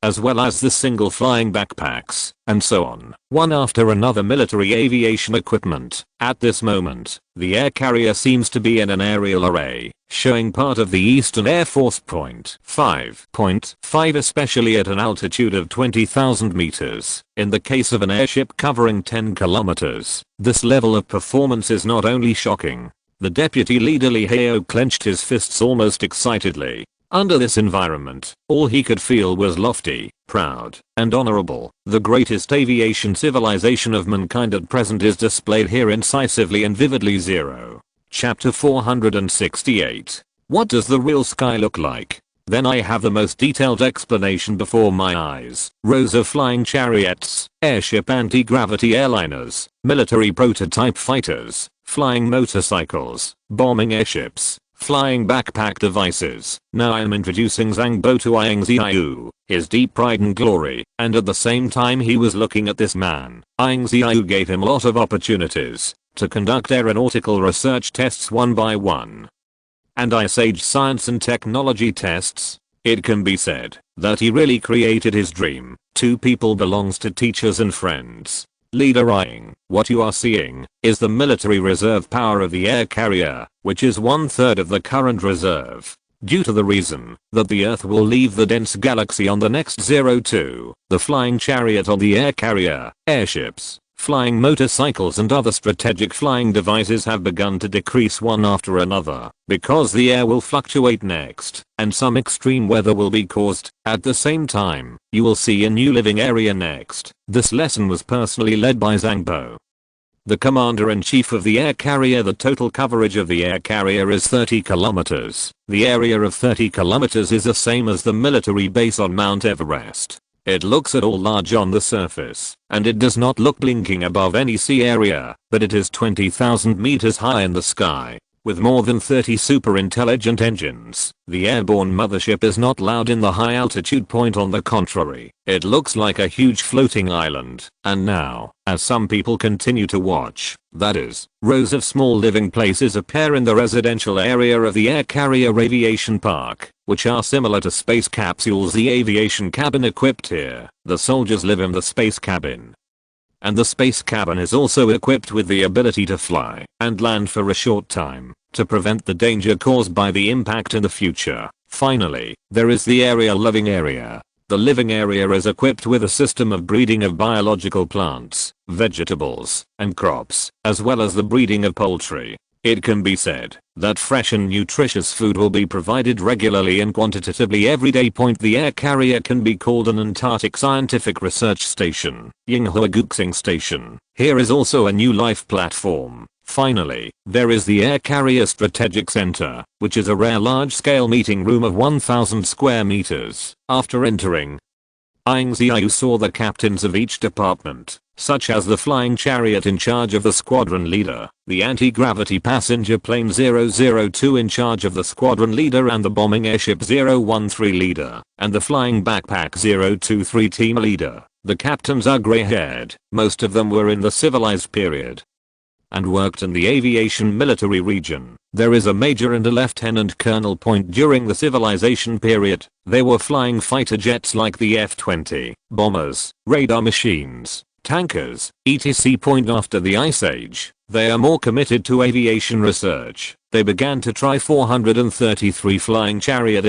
as well as the single flying backpacks, and so on, one after another military aviation equipment. At this moment, the air carrier seems to be in an aerial array, showing part of the Eastern Air Force Point 5.5, especially at an altitude of 20,000 meters. In the case of an airship covering 10 kilometers, this level of performance is not only shocking. The deputy leader Li Hao clenched his fists almost excitedly. Under this environment, all he could feel was lofty, proud, and honorable. The greatest aviation civilization of mankind at present is displayed here incisively and vividly. Chapter 468. What does the real sky look like? Then I have the most detailed explanation before my eyes. Rows of flying chariots, airship anti-gravity airliners, military prototype fighters, flying motorcycles, bombing airships, flying backpack devices. Now I am introducing Zhangbo to Ying Ziyue, his deep pride and glory, and at the same time he was looking at this man. Ying Ziyue gave him a lot of opportunities to conduct aeronautical research tests one by one, and Ice Age science and technology tests. It can be said that he really created his dream. Two people belongs to teachers and friends. Leader Ying, what you are seeing is the military reserve power of the air carrier, which is 1/3 of the current reserve. Due to the reason that the Earth will leave the dense galaxy on the next 02, the flying chariot on the air carrier, airships, flying motorcycles and other strategic flying devices have begun to decrease one after another, because the air will fluctuate next, and some extreme weather will be caused. At the same time, you will see a new living area next. This lesson was personally led by Zhangbo. the commander-in-chief of the air carrier. The total coverage of the air carrier is 30 kilometers. The area of 30 kilometers is the same as the military base on Mount Everest. It looks at all large on the surface, and it does not look blinking above any sea area, but it is 20,000 meters high in the sky. With more than 30 super intelligent engines, the airborne mothership is not loud in the high altitude point. On the contrary, it looks like a huge floating island. And now, as some people continue to watch, that is, rows of small living places appear in the residential area of the air carrier aviation park, which are similar to space capsules. The aviation cabin equipped here, the soldiers live in the space cabin. And the space cabin is also equipped with the ability to fly and land for a short time to prevent the danger caused by the impact in the future. Finally, there is the living area. The living area is equipped with a system of breeding of biological plants, vegetables, and crops, as well as the breeding of poultry. It can be said that fresh and nutritious food will be provided regularly and quantitatively every day. The air carrier can be called an Antarctic Scientific Research Station, Ying Ziyue Station. Here is also a new life platform. Finally, there is the Air Carrier Strategic Center, which is a rare large-scale meeting room of 1,000 square meters. After entering, Ying Ziyue saw the captains of each department, such as the flying chariot in charge of the squadron leader, the anti-gravity passenger plane 002 in charge of the squadron leader and the bombing airship 013 leader, and the flying backpack 023 team leader. The captains are gray-haired, most of them were in the civilized period and worked in the aviation military region. There is a major and a lieutenant colonel. During the civilization period, they were flying fighter jets like the F-20, bombers, radar machines, tankers, etc. After the Ice Age, they are more committed to aviation research. They began to try 433 flying chariot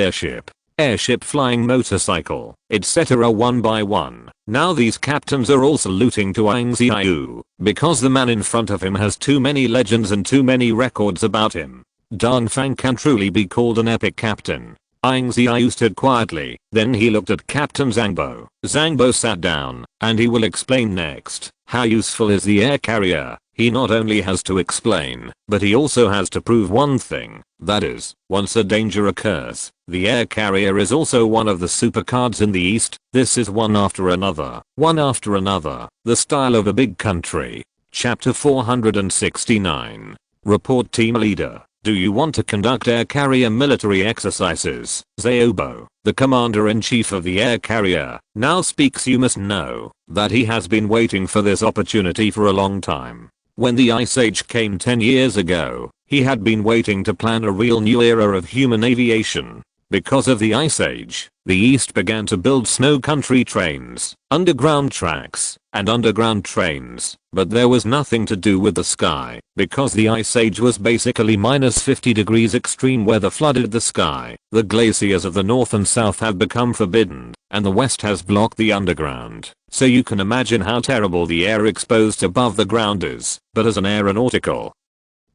airship flying motorcycle, etc. one by one. Now these captains are all saluting to Ying Ziyue, because the man in front of him has too many legends and too many records about him. Dong Fang can truly be called an epic captain. Ying Ziyue stood quietly, then he looked at Captain Zhangbo. Zhangbo sat down, and he will explain next. How useful is the air carrier? He not only has to explain, but he also has to prove one thing. That is, once a danger occurs, the air carrier is also one of the supercards in the East. This is one after another, the style of a big country. Chapter 469. Report Team Leader. Do you want to conduct air carrier military exercises? Zhangbo, the commander-in-chief of the air carrier, now speaks. You must know that he has been waiting for this opportunity for a long time. When the Ice Age came 10 years ago, he had been waiting to plan a real new era of human aviation. Because of the Ice Age, the East began to build snow country trains, underground tracks, and underground trains, but there was nothing to do with the sky, because the Ice Age was basically -50 degrees extreme weather flooded the sky. The glaciers of the north and south have become forbidden, and the west has blocked the underground. So you can imagine how terrible the air exposed above the ground is. But as an aeronautical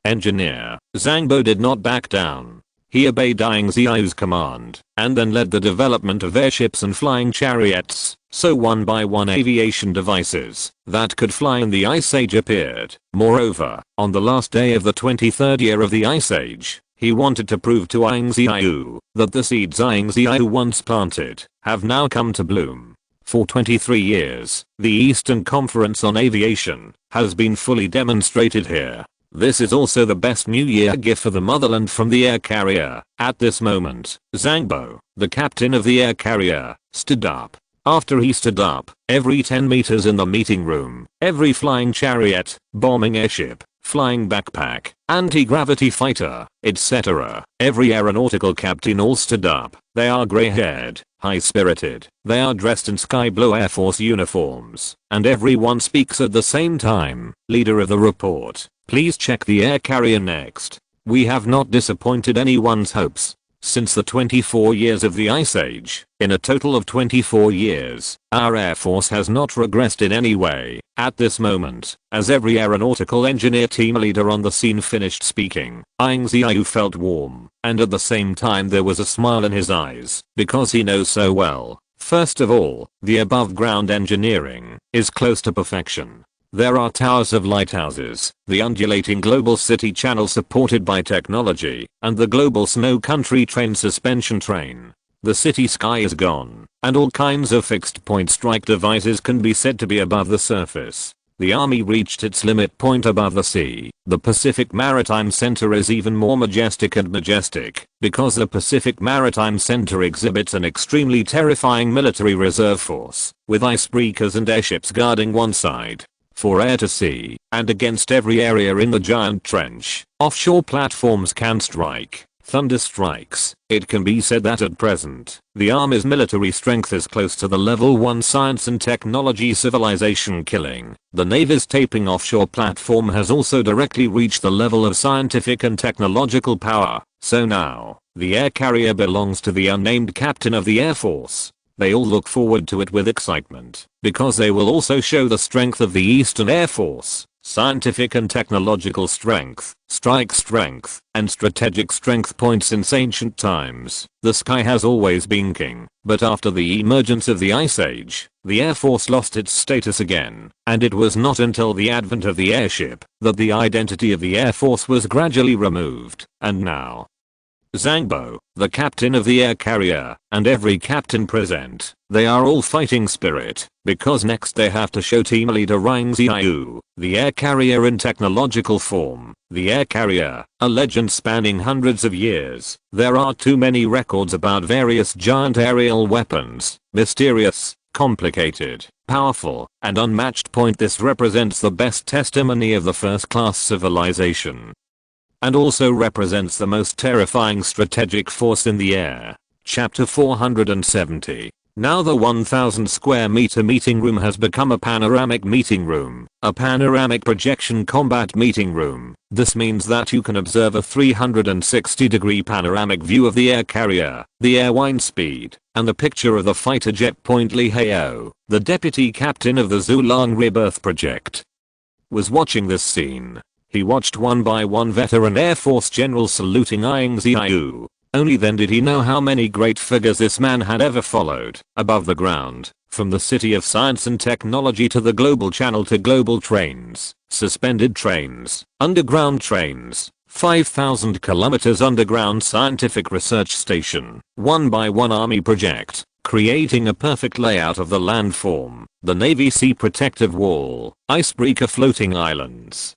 engineer, Zhangbo did not back down. He obeyed Ying Ziyue's command, and then led the development of airships and flying chariots. So one by one aviation devices that could fly in the Ice Age appeared. Moreover, on the last day of the 23rd year of the Ice Age, he wanted to prove to Ying Ziyue that the seeds Ying Ziyue once planted have now come to bloom. For 23 years, the Eastern Conference on Aviation has been fully demonstrated here. This is also the best New Year gift for the motherland from the air carrier. At this moment, Zhangbo, the captain of the air carrier, stood up. After he stood up, every 10 meters in the meeting room, every flying chariot, bombing airship, flying backpack, anti-gravity fighter, etc. Every aeronautical captain all stood up. They are gray-haired, high-spirited. They are dressed in sky blue Air Force uniforms. And everyone speaks at the same time. Leader of the report. Please check the air carrier next. We have not disappointed anyone's hopes. Since the 24 years of the Ice Age, in a total of 24 years, our Air Force has not regressed in any way. At this moment, as every aeronautical engineer team leader on the scene finished speaking, Ying Ziyue felt warm, and at the same time there was a smile in his eyes, because he knows so well. First of all, the above ground engineering is close to perfection. There are towers of lighthouses, the undulating global city channel supported by technology, and the global snow country train suspension train. The city sky is gone, and all kinds of fixed point strike devices can be said to be above the surface. The army reached its limit point above the sea. The Pacific Maritime Center is even more majestic and majestic, because the Pacific Maritime Center exhibits an extremely terrifying military reserve force, with icebreakers and airships guarding one side, for air to sea, and against every area in the giant trench. Offshore platforms can strike thunder strikes. It can be said that at present, the Army's military strength is close to the level 1 science and technology civilization killing. The Navy's taping offshore platform has also directly reached the level of scientific and technological power. So now, the air carrier belongs to the unnamed captain of the Air Force. They all look forward to it with excitement, because they will also show the strength of the Eastern Air Force. Scientific and technological strength, strike strength, and strategic strength points since ancient times. The sky has always been king, but after the emergence of the Ice Age, the Air Force lost its status again, and it was not until the advent of the airship that the identity of the Air Force was gradually removed. And now, Zhangbo, the captain of the air carrier, and every captain present, they are all fighting spirit, because next they have to show team leader Ying Ziyue, the air carrier in technological form. The air carrier, a legend spanning hundreds of years. There are too many records about various giant aerial weapons, mysterious, complicated, powerful, and unmatched. This represents the best testimony of the first-class civilization, and also represents the most terrifying strategic force in the air. Chapter 470. Now the 1000 square meter meeting room has become a panoramic meeting room, a panoramic projection combat meeting room. This means that you can observe a 360-degree panoramic view of the air carrier, the air wind speed, and the picture of the fighter jet. Li Hao, the deputy captain of the Zhulang Rebirth Project, was watching this scene. He watched one by one veteran Air Force generals saluting Ying Ziyue. Only then did he know how many great figures this man had ever followed. Above the ground, from the city of science and technology to the global channel to global trains, suspended trains, underground trains, 5,000 kilometers underground scientific research station, one by one army project, creating a perfect layout of the landform, the Navy Sea protective wall, icebreaker floating islands,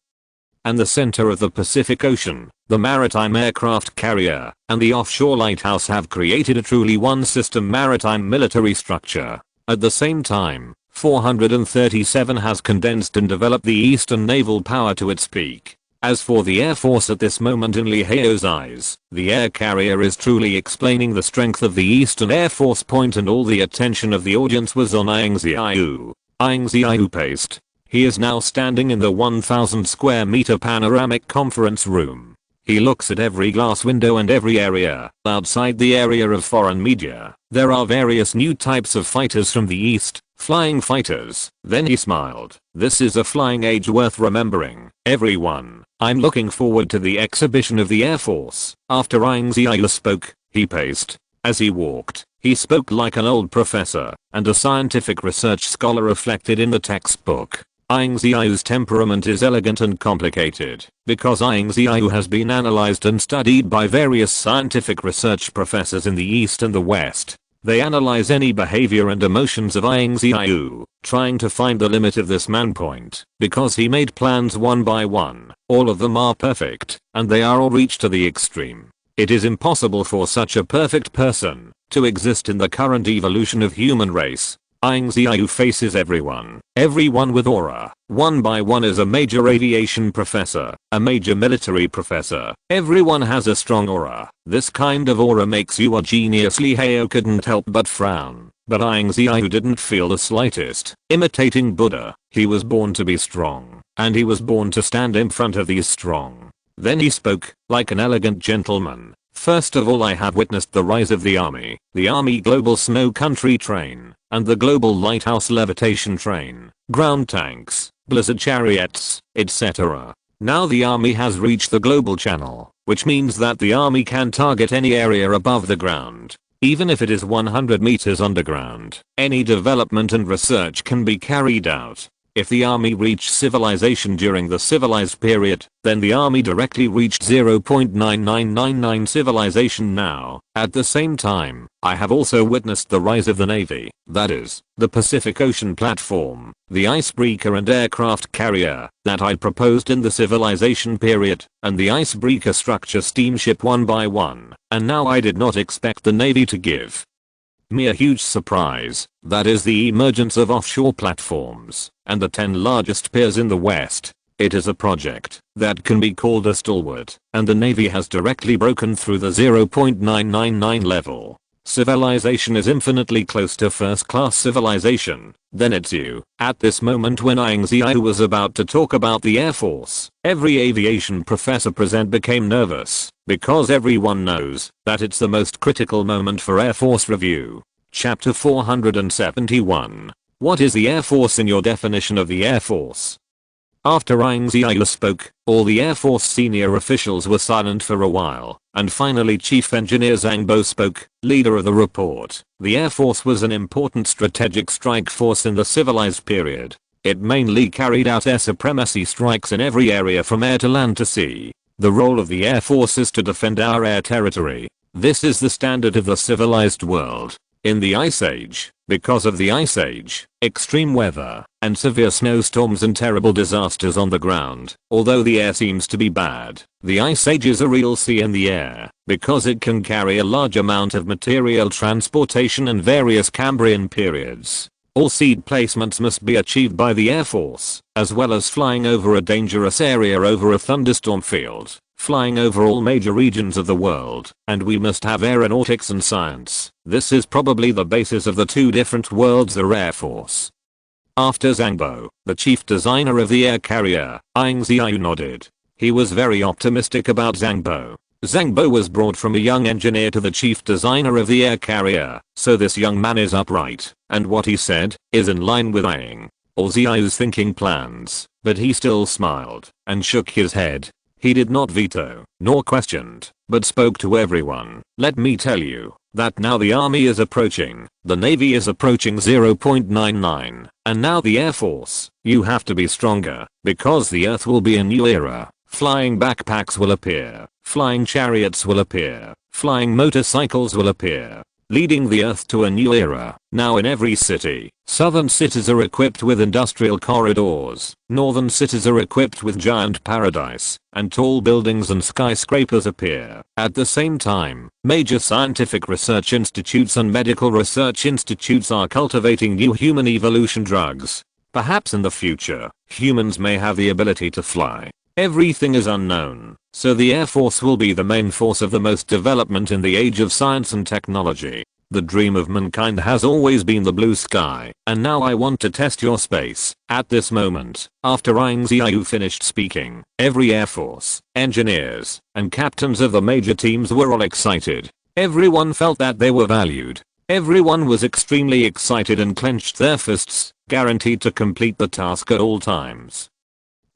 and the center of the Pacific Ocean. The maritime aircraft carrier and the offshore lighthouse have created a truly one-system maritime military structure. At the same time, 437 has condensed and developed the Eastern naval power to its peak. As for the Air Force at this moment in Li Hao's eyes, the air carrier is truly explaining the strength of the Eastern Air Force point, and all the attention of the audience was on Ying Ziyue. Ying Ziyue paced. He is now standing in the 1000 square meter panoramic conference room. He looks at every glass window and every area. Outside the area of foreign media, there are various new types of fighters from the east, flying fighters. Then he smiled. This is a flying age worth remembering. Everyone, I'm looking forward to the exhibition of the Air Force. After Ying Ziyue spoke, he paced. As he walked, he spoke like an old professor, and a scientific research scholar reflected in the textbook. Ying Ziyue's temperament is elegant and complicated, because Ying Ziyue has been analyzed and studied by various scientific research professors in the East and the West. They analyze any behavior and emotions of Ying Ziyue, trying to find the limit of this man point, because he made plans one by one. All of them are perfect, and they are all reached to the extreme. It is impossible for such a perfect person to exist in the current evolution of human race. Ying Ziyue faces everyone with aura. One by one is a major aviation professor, a major military professor. Everyone has a strong aura. This kind of aura makes you a genius. Li Hao couldn't help but frown, but Ying Ziyue didn't feel the slightest. Imitating Buddha, he was born to be strong, and he was born to stand in front of these strong. Then he spoke, like an elegant gentleman. First of all, I have witnessed the rise of the Army Global Snow Country Train, and the Global Lighthouse Levitation Train, ground tanks, blizzard chariots, etc. Now the Army has reached the global channel, which means that the Army can target any area above the ground, even if it is 100 meters underground. Any development and research can be carried out. If the army reached civilization during the civilized period, then the army directly reached 0.9999 civilization now. At the same time, I have also witnessed the rise of the Navy, that is, the Pacific Ocean platform, the icebreaker and aircraft carrier that I proposed in the civilization period, and the icebreaker structure steamship one by one, and now I did not expect the Navy to give me a huge surprise, that is the emergence of offshore platforms, and the 10 largest piers in the West. It is a project that can be called a stalwart, and the Navy has directly broken through the 0.999 level. Civilization is infinitely close to first-class civilization. Then it's you. At this moment when Ying Ziyue was about to talk about the Air Force, every aviation professor present became nervous, because everyone knows that it's the most critical moment for Air Force review. Chapter 471. What is the Air Force in your definition of the Air Force? After Ying Ziyue spoke, all the Air Force senior officials were silent for a while, and finally Chief Engineer Zhang Bo spoke, leader of the report. The Air Force was an important strategic strike force in the civilized period. It mainly carried out air supremacy strikes in every area from air to land to sea. The role of the Air Force is to defend our air territory. This is the standard of the civilized world. In the Ice Age, because of the Ice Age, extreme weather, and severe snowstorms and terrible disasters on the ground, although the air seems to be bad, the Ice Age is a real sea in the air, because it can carry a large amount of material transportation and various Cambrian periods. All seed placements must be achieved by the Air Force, as well as flying over a dangerous area over a thunderstorm field, flying over all major regions of the world, and we must have aeronautics and science. This is probably the basis of the two different worlds the Air Force. After Zhang Bo, the chief designer of the air carrier, Ying Ziyue nodded. He was very optimistic about Zhang Bo. Zhang Bo was brought from a young engineer to the chief designer of the air carrier, so this young man is upright, and what he said is in line with Ying Ziyue's thinking plans, but he still smiled and shook his head. He did not veto, nor questioned, but spoke to everyone. Let me tell you that now the army is approaching, the navy is approaching 0.99, and now the Air Force, you have to be stronger, because the earth will be a new era. Flying backpacks will appear, flying chariots will appear, flying motorcycles will appear, leading the earth to a new era. Now in every city, southern cities are equipped with industrial corridors, northern cities are equipped with giant paradise, and tall buildings and skyscrapers appear. At the same time, major scientific research institutes and medical research institutes are cultivating new human evolution drugs. Perhaps in the future, humans may have the ability to fly. Everything is unknown, so the Air Force will be the main force of the most development in the age of science and technology. The dream of mankind has always been the blue sky, and now I want to test your space. At this moment, after Ying Ziyue finished speaking, every Air Force, engineers, and captains of the major teams were all excited. Everyone felt that they were valued. Everyone was extremely excited and clenched their fists, guaranteed to complete the task at all times.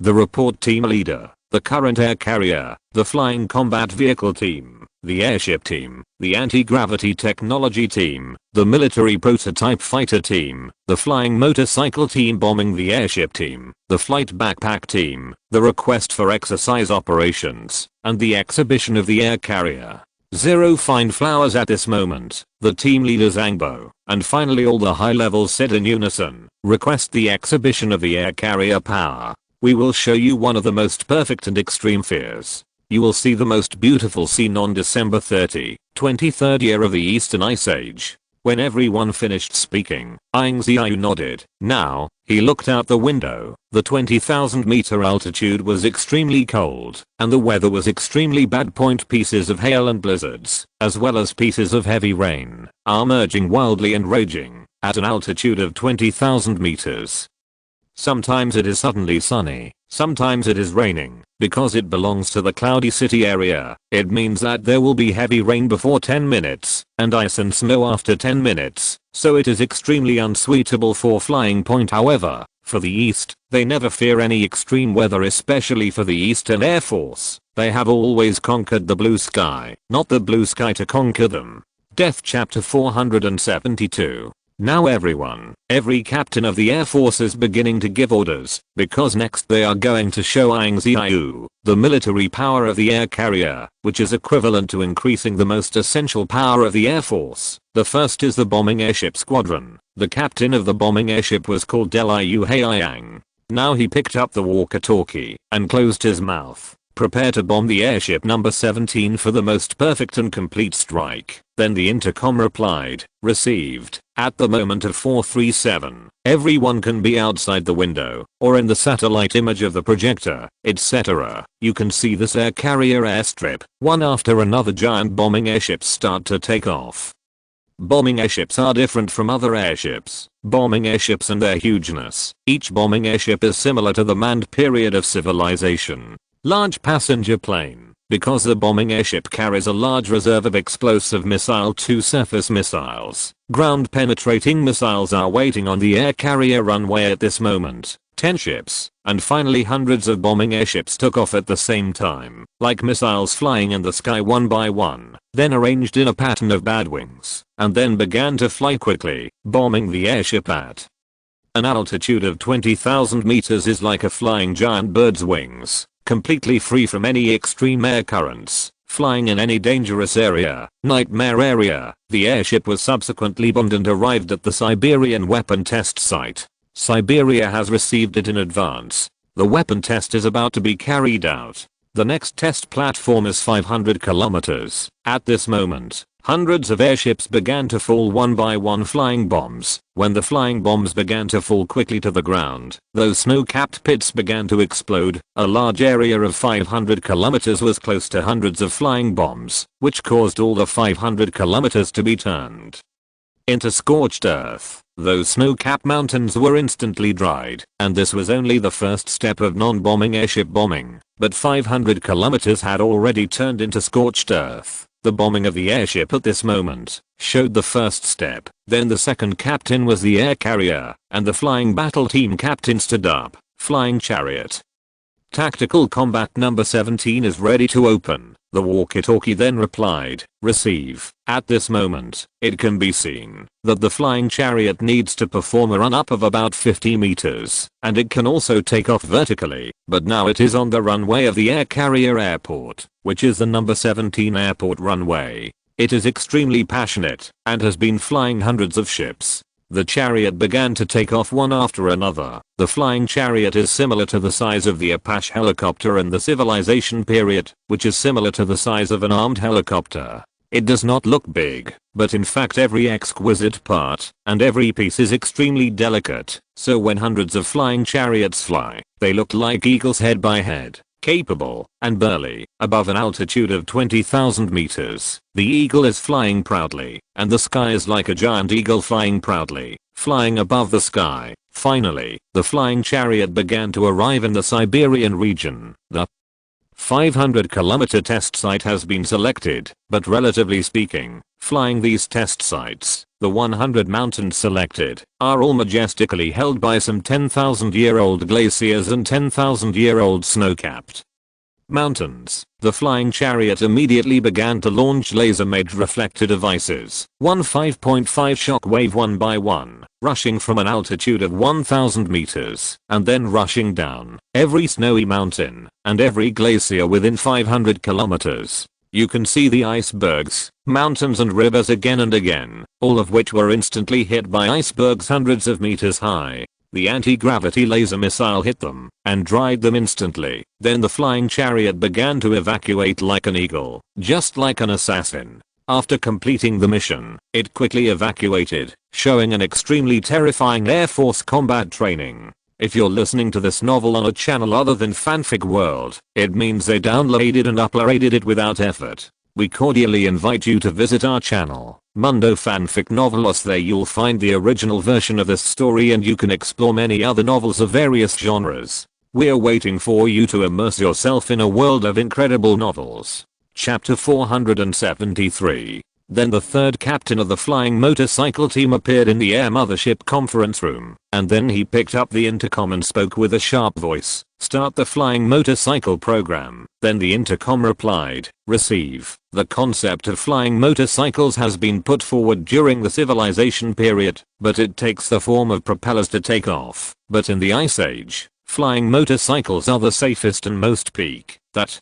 The report team leader, the current air carrier, the flying combat vehicle team, the airship team, the anti-gravity technology team, the military prototype fighter team, the flying motorcycle team bombing the airship team, the flight backpack team, the request for exercise operations, and the exhibition of the air carrier. Zero fine flowers at this moment. The team leader Zhang Bo, and finally all the high levels said in unison, request the exhibition of the air carrier power. We will show you one of the most perfect and extreme fears. You will see the most beautiful scene on December 30, 23rd year of the Eastern Ice Age. When everyone finished speaking, Ying Ziyue nodded. Now, he looked out the window. The 20,000 meter altitude was extremely cold, and the weather was extremely bad. Pieces of hail and blizzards, as well as pieces of heavy rain, are merging wildly and raging, at an altitude of 20,000 meters. Sometimes it is suddenly sunny, sometimes it is raining. Because it belongs to the cloudy city area, it means that there will be heavy rain before 10 minutes, and ice and snow after 10 minutes, so it is extremely unsuitable for flying. However, for the East, they never fear any extreme weather, especially for the Eastern Air Force. They have always conquered the blue sky, not the blue sky to conquer them. Death Chapter 472. Now every captain of the Air Force is beginning to give orders, because next they are going to show Ying Ziyue, the military power of the air carrier, which is equivalent to increasing the most essential power of the Air Force. The first is the bombing airship squadron. The captain of the bombing airship was called Liu Haiyang. Now he picked up the walkie-talkie and closed his mouth. Prepare to bomb the airship number 17 for the most perfect and complete strike. Then the intercom replied, received. At the moment of 437, everyone can be outside the window, or in the satellite image of the projector, etc. You can see this air carrier airstrip. One after another giant bombing airships start to take off. Bombing airships are different from other airships. Bombing airships and their hugeness. Each bombing airship is similar to the manned period of civilization. Large passenger plane. Because the bombing airship carries a large reserve of explosive missile to surface missiles. Ground penetrating missiles are waiting on the air carrier runway at this moment. 10 ships, and finally hundreds of bombing airships took off at the same time, like missiles flying in the sky one by one, then arranged in a pattern of bad wings, and then began to fly quickly, bombing the airship at an altitude of 20,000 meters is like a flying giant bird's wings, completely free from any extreme air currents, flying in any dangerous area, nightmare area. The airship was subsequently bombed and arrived at the Siberian weapon test site. Siberia has received it in advance. The weapon test is about to be carried out. The next test platform is 500 kilometers. At this moment, hundreds of airships began to fall one by one flying bombs. When the flying bombs began to fall quickly to the ground, those snow-capped pits began to explode. A large area of 500 kilometers was close to hundreds of flying bombs, which caused all the 500 kilometers to be turned into scorched earth. Those snow-capped mountains were instantly dried, and this was only the first step of non-bombing airship bombing, but 500 kilometers had already turned into scorched earth. The bombing of the airship at this moment showed the first step. Then the second captain was the air carrier, and the flying battle team captain stood up. Flying chariot. Tactical combat number 17 is ready to open. The walkie-talkie then replied, receive. At this moment, it can be seen that the flying chariot needs to perform a run-up of about 50 meters, and it can also take off vertically, but now it is on the runway of the air carrier airport, which is the number 17 airport runway. It is extremely passionate, and has been flying hundreds of ships. The chariot began to take off one after another. The flying chariot is similar to the size of the Apache helicopter in the civilization period, which is similar to the size of an armed helicopter. It does not look big, but in fact every exquisite part and every piece is extremely delicate, so when hundreds of flying chariots fly, they look like eagles head by head. Capable and burly, above an altitude of 20,000 meters, the eagle is flying proudly, and the sky is like a giant eagle flying proudly, flying above the sky. Finally, the flying chariot began to arrive in the Siberian region. The 500-kilometer test site has been selected, but relatively speaking, flying these test sites, the 100 mountains selected, are all majestically held by some 10,000-year-old glaciers and 10,000-year-old snow-capped mountains. The flying chariot immediately began to launch laser-made reflector devices, 5.5 shock wave one by one, rushing from an altitude of 1,000 meters, and then rushing down every snowy mountain and every glacier within 500 kilometers. You can see the icebergs, mountains and rivers again and again, all of which were instantly hit by icebergs hundreds of meters high. The anti-gravity laser missile hit them and dried them instantly. Then the flying chariot began to evacuate like an eagle, just like an assassin. After completing the mission, it quickly evacuated, showing an extremely terrifying Air Force combat training. If you're listening to this novel on a channel other than Fanfic World, it means they downloaded and uploaded it without effort. We cordially invite you to visit our channel, Mundo Fanfic Novelos. There you'll find the original version of this story and you can explore many other novels of various genres. We're waiting for you to immerse yourself in a world of incredible novels. Chapter 473. Then the third captain of the flying motorcycle team appeared in the air mothership conference room, and then he picked up the intercom and spoke with a sharp voice, "Start the flying motorcycle program." Then the intercom replied, "Receive. The concept of flying motorcycles has been put forward during the civilization period, but it takes the form of propellers to take off. But in the Ice Age, flying motorcycles are the safest and most peak. That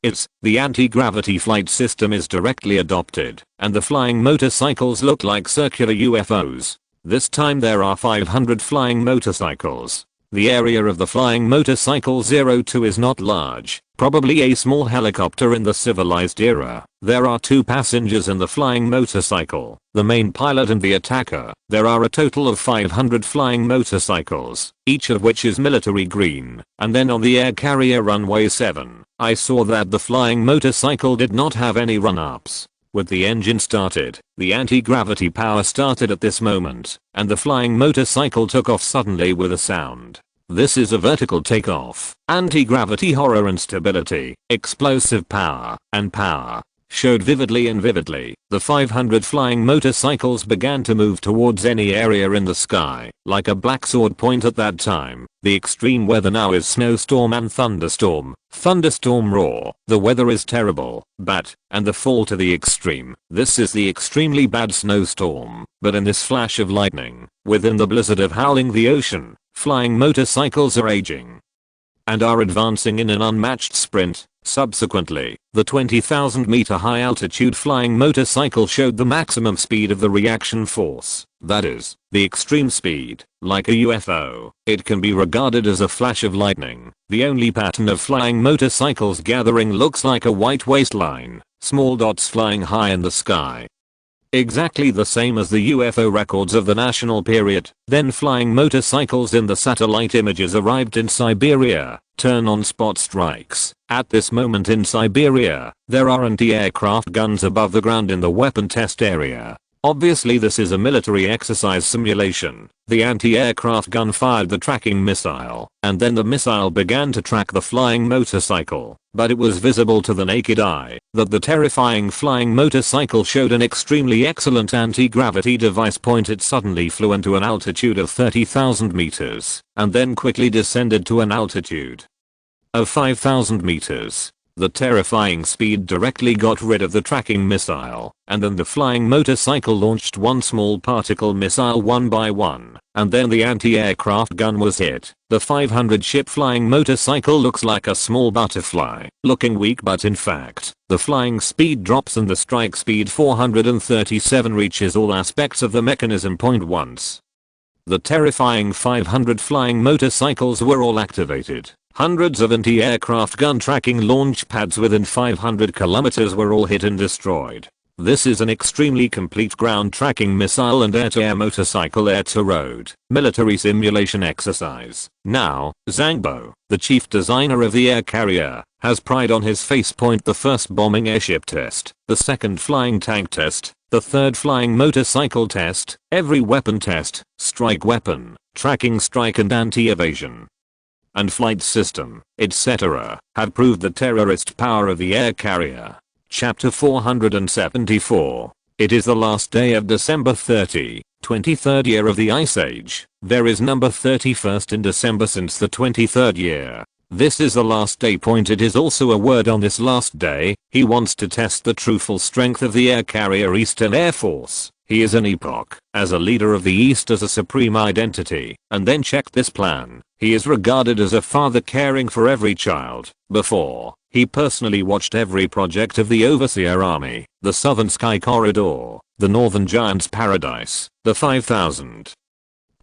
is, the anti-gravity flight system is directly adopted, and the flying motorcycles look like circular UFOs. This time there are 500 flying motorcycles. The area of the flying motorcycle 02 is not large, probably a small helicopter in the civilized era. There are 2 passengers in the flying motorcycle, the main pilot and the attacker. There are a total of 500 flying motorcycles, each of which is military green. And then on the air carrier runway 7, I saw that the flying motorcycle did not have any run-ups. With the engine started, the anti-gravity power started at this moment, and the flying motorcycle took off suddenly with a sound. This is a vertical takeoff. Anti-gravity horror and stability, explosive power, and power, showed vividly and vividly. The 500 flying motorcycles began to move towards any area in the sky, like a black sword point at that time. The extreme weather now is snowstorm and thunderstorm. Thunderstorm roar. The weather is terrible, bad, and the fall to the extreme. This is the extremely bad snowstorm. But in this flash of lightning, within the blizzard of howling the ocean, flying motorcycles are aging and are advancing in an unmatched sprint. Subsequently, the 20,000 meter high altitude flying motorcycle showed the maximum speed of the reaction force. That is, the extreme speed. Like a UFO, it can be regarded as a flash of lightning. The only pattern of flying motorcycles gathering looks like a white waistline, small dots flying high in the sky. Exactly the same as the UFO records of the national period. Then flying motorcycles in the satellite images arrived in Siberia. Turn on spot strikes. At this moment in Siberia, there are anti-aircraft guns above the ground in the weapon test area. Obviously this is a military exercise simulation. The anti-aircraft gun fired the tracking missile, and then the missile began to track the flying motorcycle. But it was visible to the naked eye that the terrifying flying motorcycle showed an extremely excellent anti-gravity device point. It suddenly flew into an altitude of 30,000 meters, and then quickly descended to an altitude of 5,000 meters. The terrifying speed directly got rid of the tracking missile, and then the flying motorcycle launched one small particle missile one by one, and then the anti-aircraft gun was hit. The 500 ship flying motorcycle looks like a small butterfly, looking weak, but in fact, the flying speed drops and the strike speed 437 reaches all aspects of the mechanism point once. The terrifying 500 flying motorcycles were all activated. Hundreds of anti-aircraft gun tracking launch pads within 500 kilometers were all hit and destroyed. This is an extremely complete ground tracking missile and air-to-air motorcycle air-to-road military simulation exercise. Now, Zhangbo, the chief designer of the air carrier, has pride on his face. The first bombing airship test, the second flying tank test, the third flying motorcycle test, every weapon test, strike weapon, tracking strike and anti-evasion and flight system, etc., have proved the terrorist power of the air carrier. Chapter 474. It is the last day of December 30, 23rd year of the Ice Age. There is number 31st in December since the 23rd year. This is the last day point. It is also a word on this last day. He wants to test the truthful strength of the air carrier Eastern Air Force. He is an epoch, as a leader of the East, as a supreme identity. And then check this plan. He is regarded as a father caring for every child. Before, he personally watched every project of the Overseer Army, the Southern Sky Corridor, the Northern Giant's Paradise, the 5,000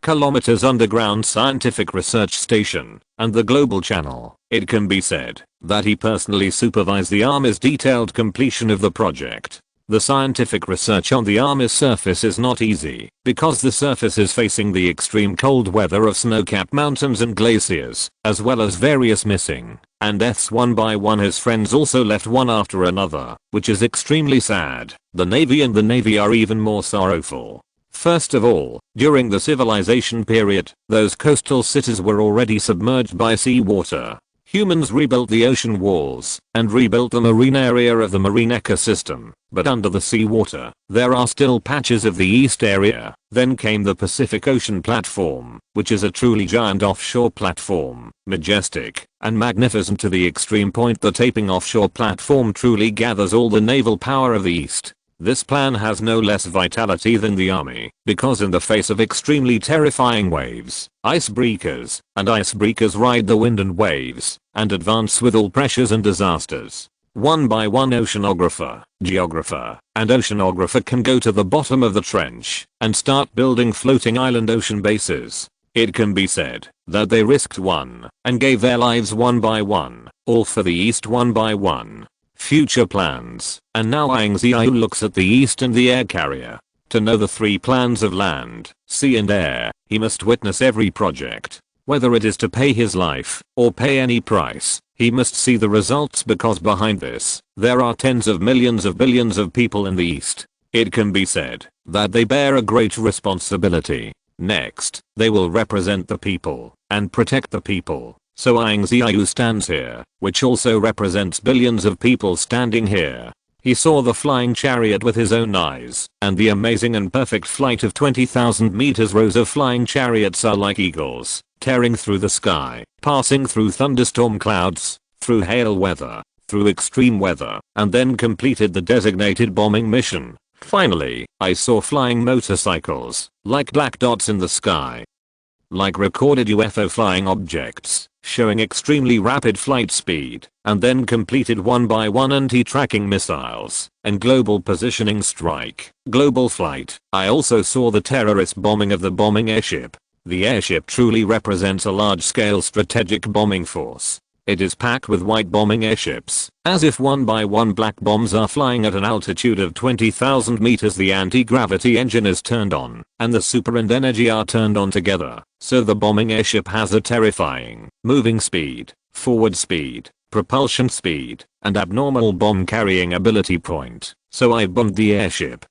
kilometers underground scientific research station, and the Global Channel. It can be said that he personally supervised the Army's detailed completion of the project. The scientific research on the Army's surface is not easy, because the surface is facing the extreme cold weather of snow-capped mountains and glaciers, as well as various missing and deaths one by one. His friends also left one after another, which is extremely sad. The Navy are even more sorrowful. First of all, during the civilization period, those coastal cities were already submerged by seawater. Humans rebuilt the ocean walls and rebuilt the marine area of the marine ecosystem, but under the seawater, there are still patches of the east area. Then came the Pacific Ocean platform, which is a truly giant offshore platform, majestic and magnificent to the extreme point. The taping offshore platform truly gathers all the naval power of the east. This plan has no less vitality than the army, because in the face of extremely terrifying waves, icebreakers ride the wind and waves, and advance with all pressures and disasters. One by one oceanographer, geographer, and oceanographer can go to the bottom of the trench and start building floating island ocean bases. It can be said that they risked one and gave their lives one by one, all for the east one by one. Future plans. And now Ying Ziyue looks at the east and the air carrier. To know the three plans of land, sea and air, he must witness every project. Whether it is to pay his life or pay any price, he must see the results, because behind this, there are tens of millions of billions of people in the east. It can be said that they bear a great responsibility. Next, they will represent the people and protect the people. So Ying Ziyue stands here, which also represents billions of people standing here. He saw the flying chariot with his own eyes, and the amazing and perfect flight of 20,000 meters. Rows of flying chariots are like eagles, tearing through the sky, passing through thunderstorm clouds, through hail weather, through extreme weather, and then completed the designated bombing mission. Finally, I saw flying motorcycles, like black dots in the sky, like recorded UFO flying objects, showing extremely rapid flight speed, and then completed one by one anti-tracking missiles and global positioning strike, global flight. I also saw the terrorist bombing of the bombing airship. The airship truly represents a large-scale strategic bombing force. It is packed with white bombing airships, as if one by one black bombs are flying at an altitude of 20,000 meters. The anti-gravity engine is turned on, and the super and energy are turned on together, so the bombing airship has a terrifying moving speed, forward speed, propulsion speed, and abnormal bomb carrying ability point. So I bombed the airship,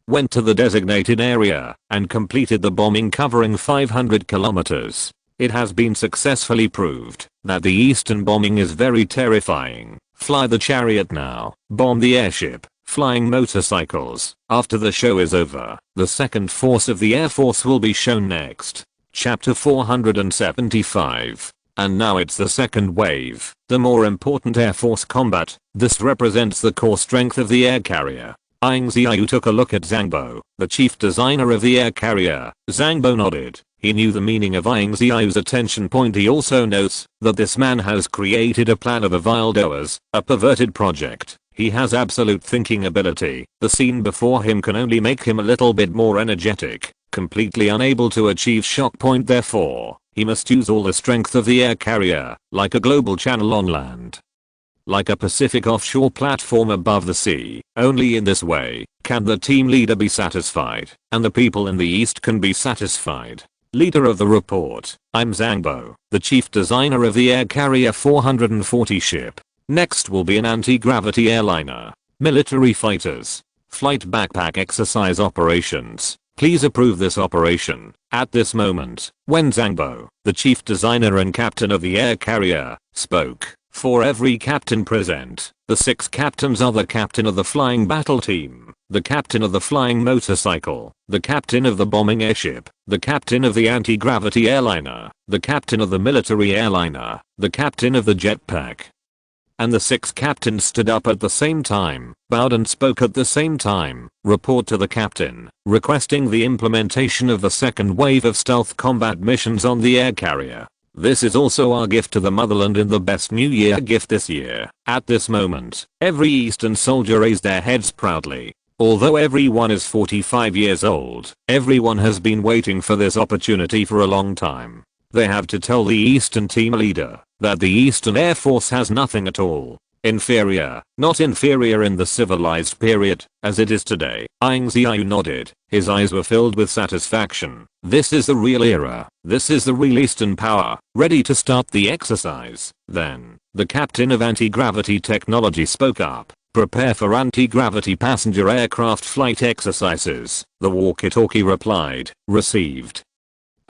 went to the designated area, and completed the bombing covering 500 kilometers. It has been successfully proved that the eastern bombing is very terrifying. Fly the chariot now, bomb the airship, flying motorcycles. After the show is over, the second force of the Air Force will be shown next. Chapter 475. And now it's the second wave, the more important Air Force combat. This represents the core strength of the air carrier. Ying Ziyue took a look at Zhangbo, the chief designer of the air carrier. Zhangbo nodded. He knew the meaning of Ying Ziyue's attention point. He also notes that this man has created a plan of a vile doers, a perverted project. He has absolute thinking ability. The scene before him can only make him a little bit more energetic, completely unable to achieve shock point. Therefore, he must use all the strength of the air carrier, like a global channel on land, like a Pacific offshore platform above the sea. Only in this way can the team leader be satisfied, and the people in the east can be satisfied. Leader of the report, I'm Zhangbo, the chief designer of the air carrier 440 ship. Next will be an anti-gravity airliner, military fighters, flight backpack exercise operations. Please approve this operation. At this moment, when Zhangbo, the chief designer and captain of the air carrier, spoke, for every captain present, the 6 captains are the captain of the flying battle team, the captain of the flying motorcycle, the captain of the bombing airship, the captain of the anti-gravity airliner, the captain of the military airliner, the captain of the jetpack. And the 6 captains stood up at the same time, bowed and spoke at the same time. Report to the captain, requesting the implementation of the second wave of stealth combat missions on the air carrier. This is also our gift to the motherland in the best New Year gift this year. At this moment, every Eastern soldier raised their heads proudly. Although everyone is 45 years old, everyone has been waiting for this opportunity for a long time. They have to tell the Eastern team leader that the Eastern Air Force has nothing at all inferior, not inferior in the civilized period, as it is today. Ying Ziyue nodded. His eyes were filled with satisfaction. This is the real era. This is the real Eastern power, ready to start the exercise. Then, the captain of anti-gravity technology spoke up. Prepare for anti-gravity passenger aircraft flight exercises. The walkie-talkie replied, received.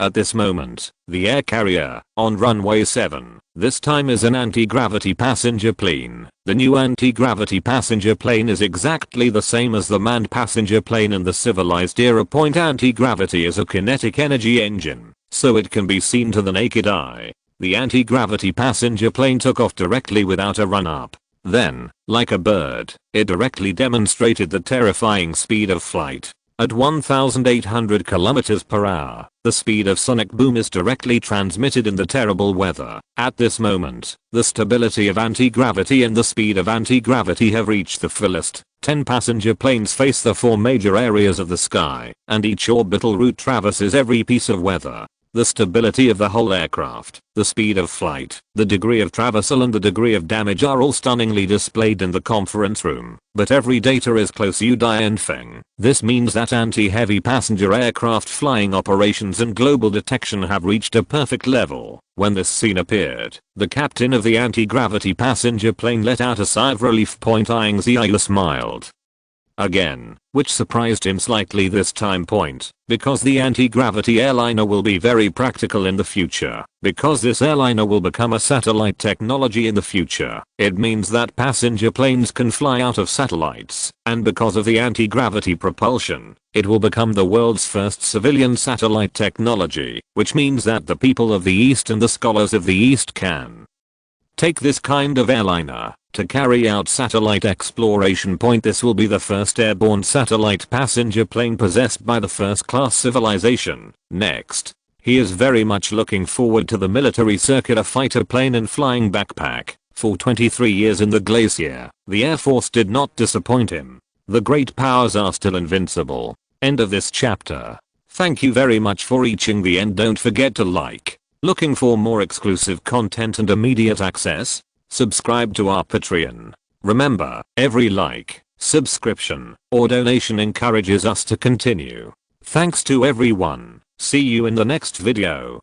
At this moment, the air carrier, on runway 7, this time is an anti-gravity passenger plane. The new anti-gravity passenger plane is exactly the same as the manned passenger plane in the civilized era. Anti-gravity is a kinetic energy engine, so it can be seen to the naked eye. The anti-gravity passenger plane took off directly without a run-up. Then, like a bird, it directly demonstrated the terrifying speed of flight. At 1,800 km per hour, the speed of sonic boom is directly transmitted in the terrible weather. At this moment, the stability of anti-gravity and the speed of anti-gravity have reached the fullest. 10 passenger planes face the 4 major areas of the sky, and each orbital route traverses every piece of weather. The stability of the whole aircraft, the speed of flight, the degree of traversal and the degree of damage are all stunningly displayed in the conference room, but every data is close and Feng. This means that anti-heavy passenger aircraft flying operations and global detection have reached a perfect level. When this scene appeared, the captain of the anti-gravity passenger plane let out a sigh of relief. Ying Ziyue smiled again, which surprised him slightly this time. Because the anti-gravity airliner will be very practical in the future. Because this airliner will become a satellite technology in the future, it means that passenger planes can fly out of satellites, and because of the anti-gravity propulsion, it will become the world's first civilian satellite technology, which means that the people of the East and the scholars of the East can take this kind of airliner to carry out satellite exploration. This will be the first airborne satellite passenger plane possessed by the first-class civilization. Next, he is very much looking forward to the military circular fighter plane and flying backpack. For 23 years in the glacier, the Air Force did not disappoint him. The great powers are still invincible. End of this chapter. Thank you very much for reaching the end. Don't forget to like. Looking for more exclusive content and immediate access? Subscribe to our Patreon. Remember, every like, subscription, or donation encourages us to continue. Thanks to everyone. See you in the next video.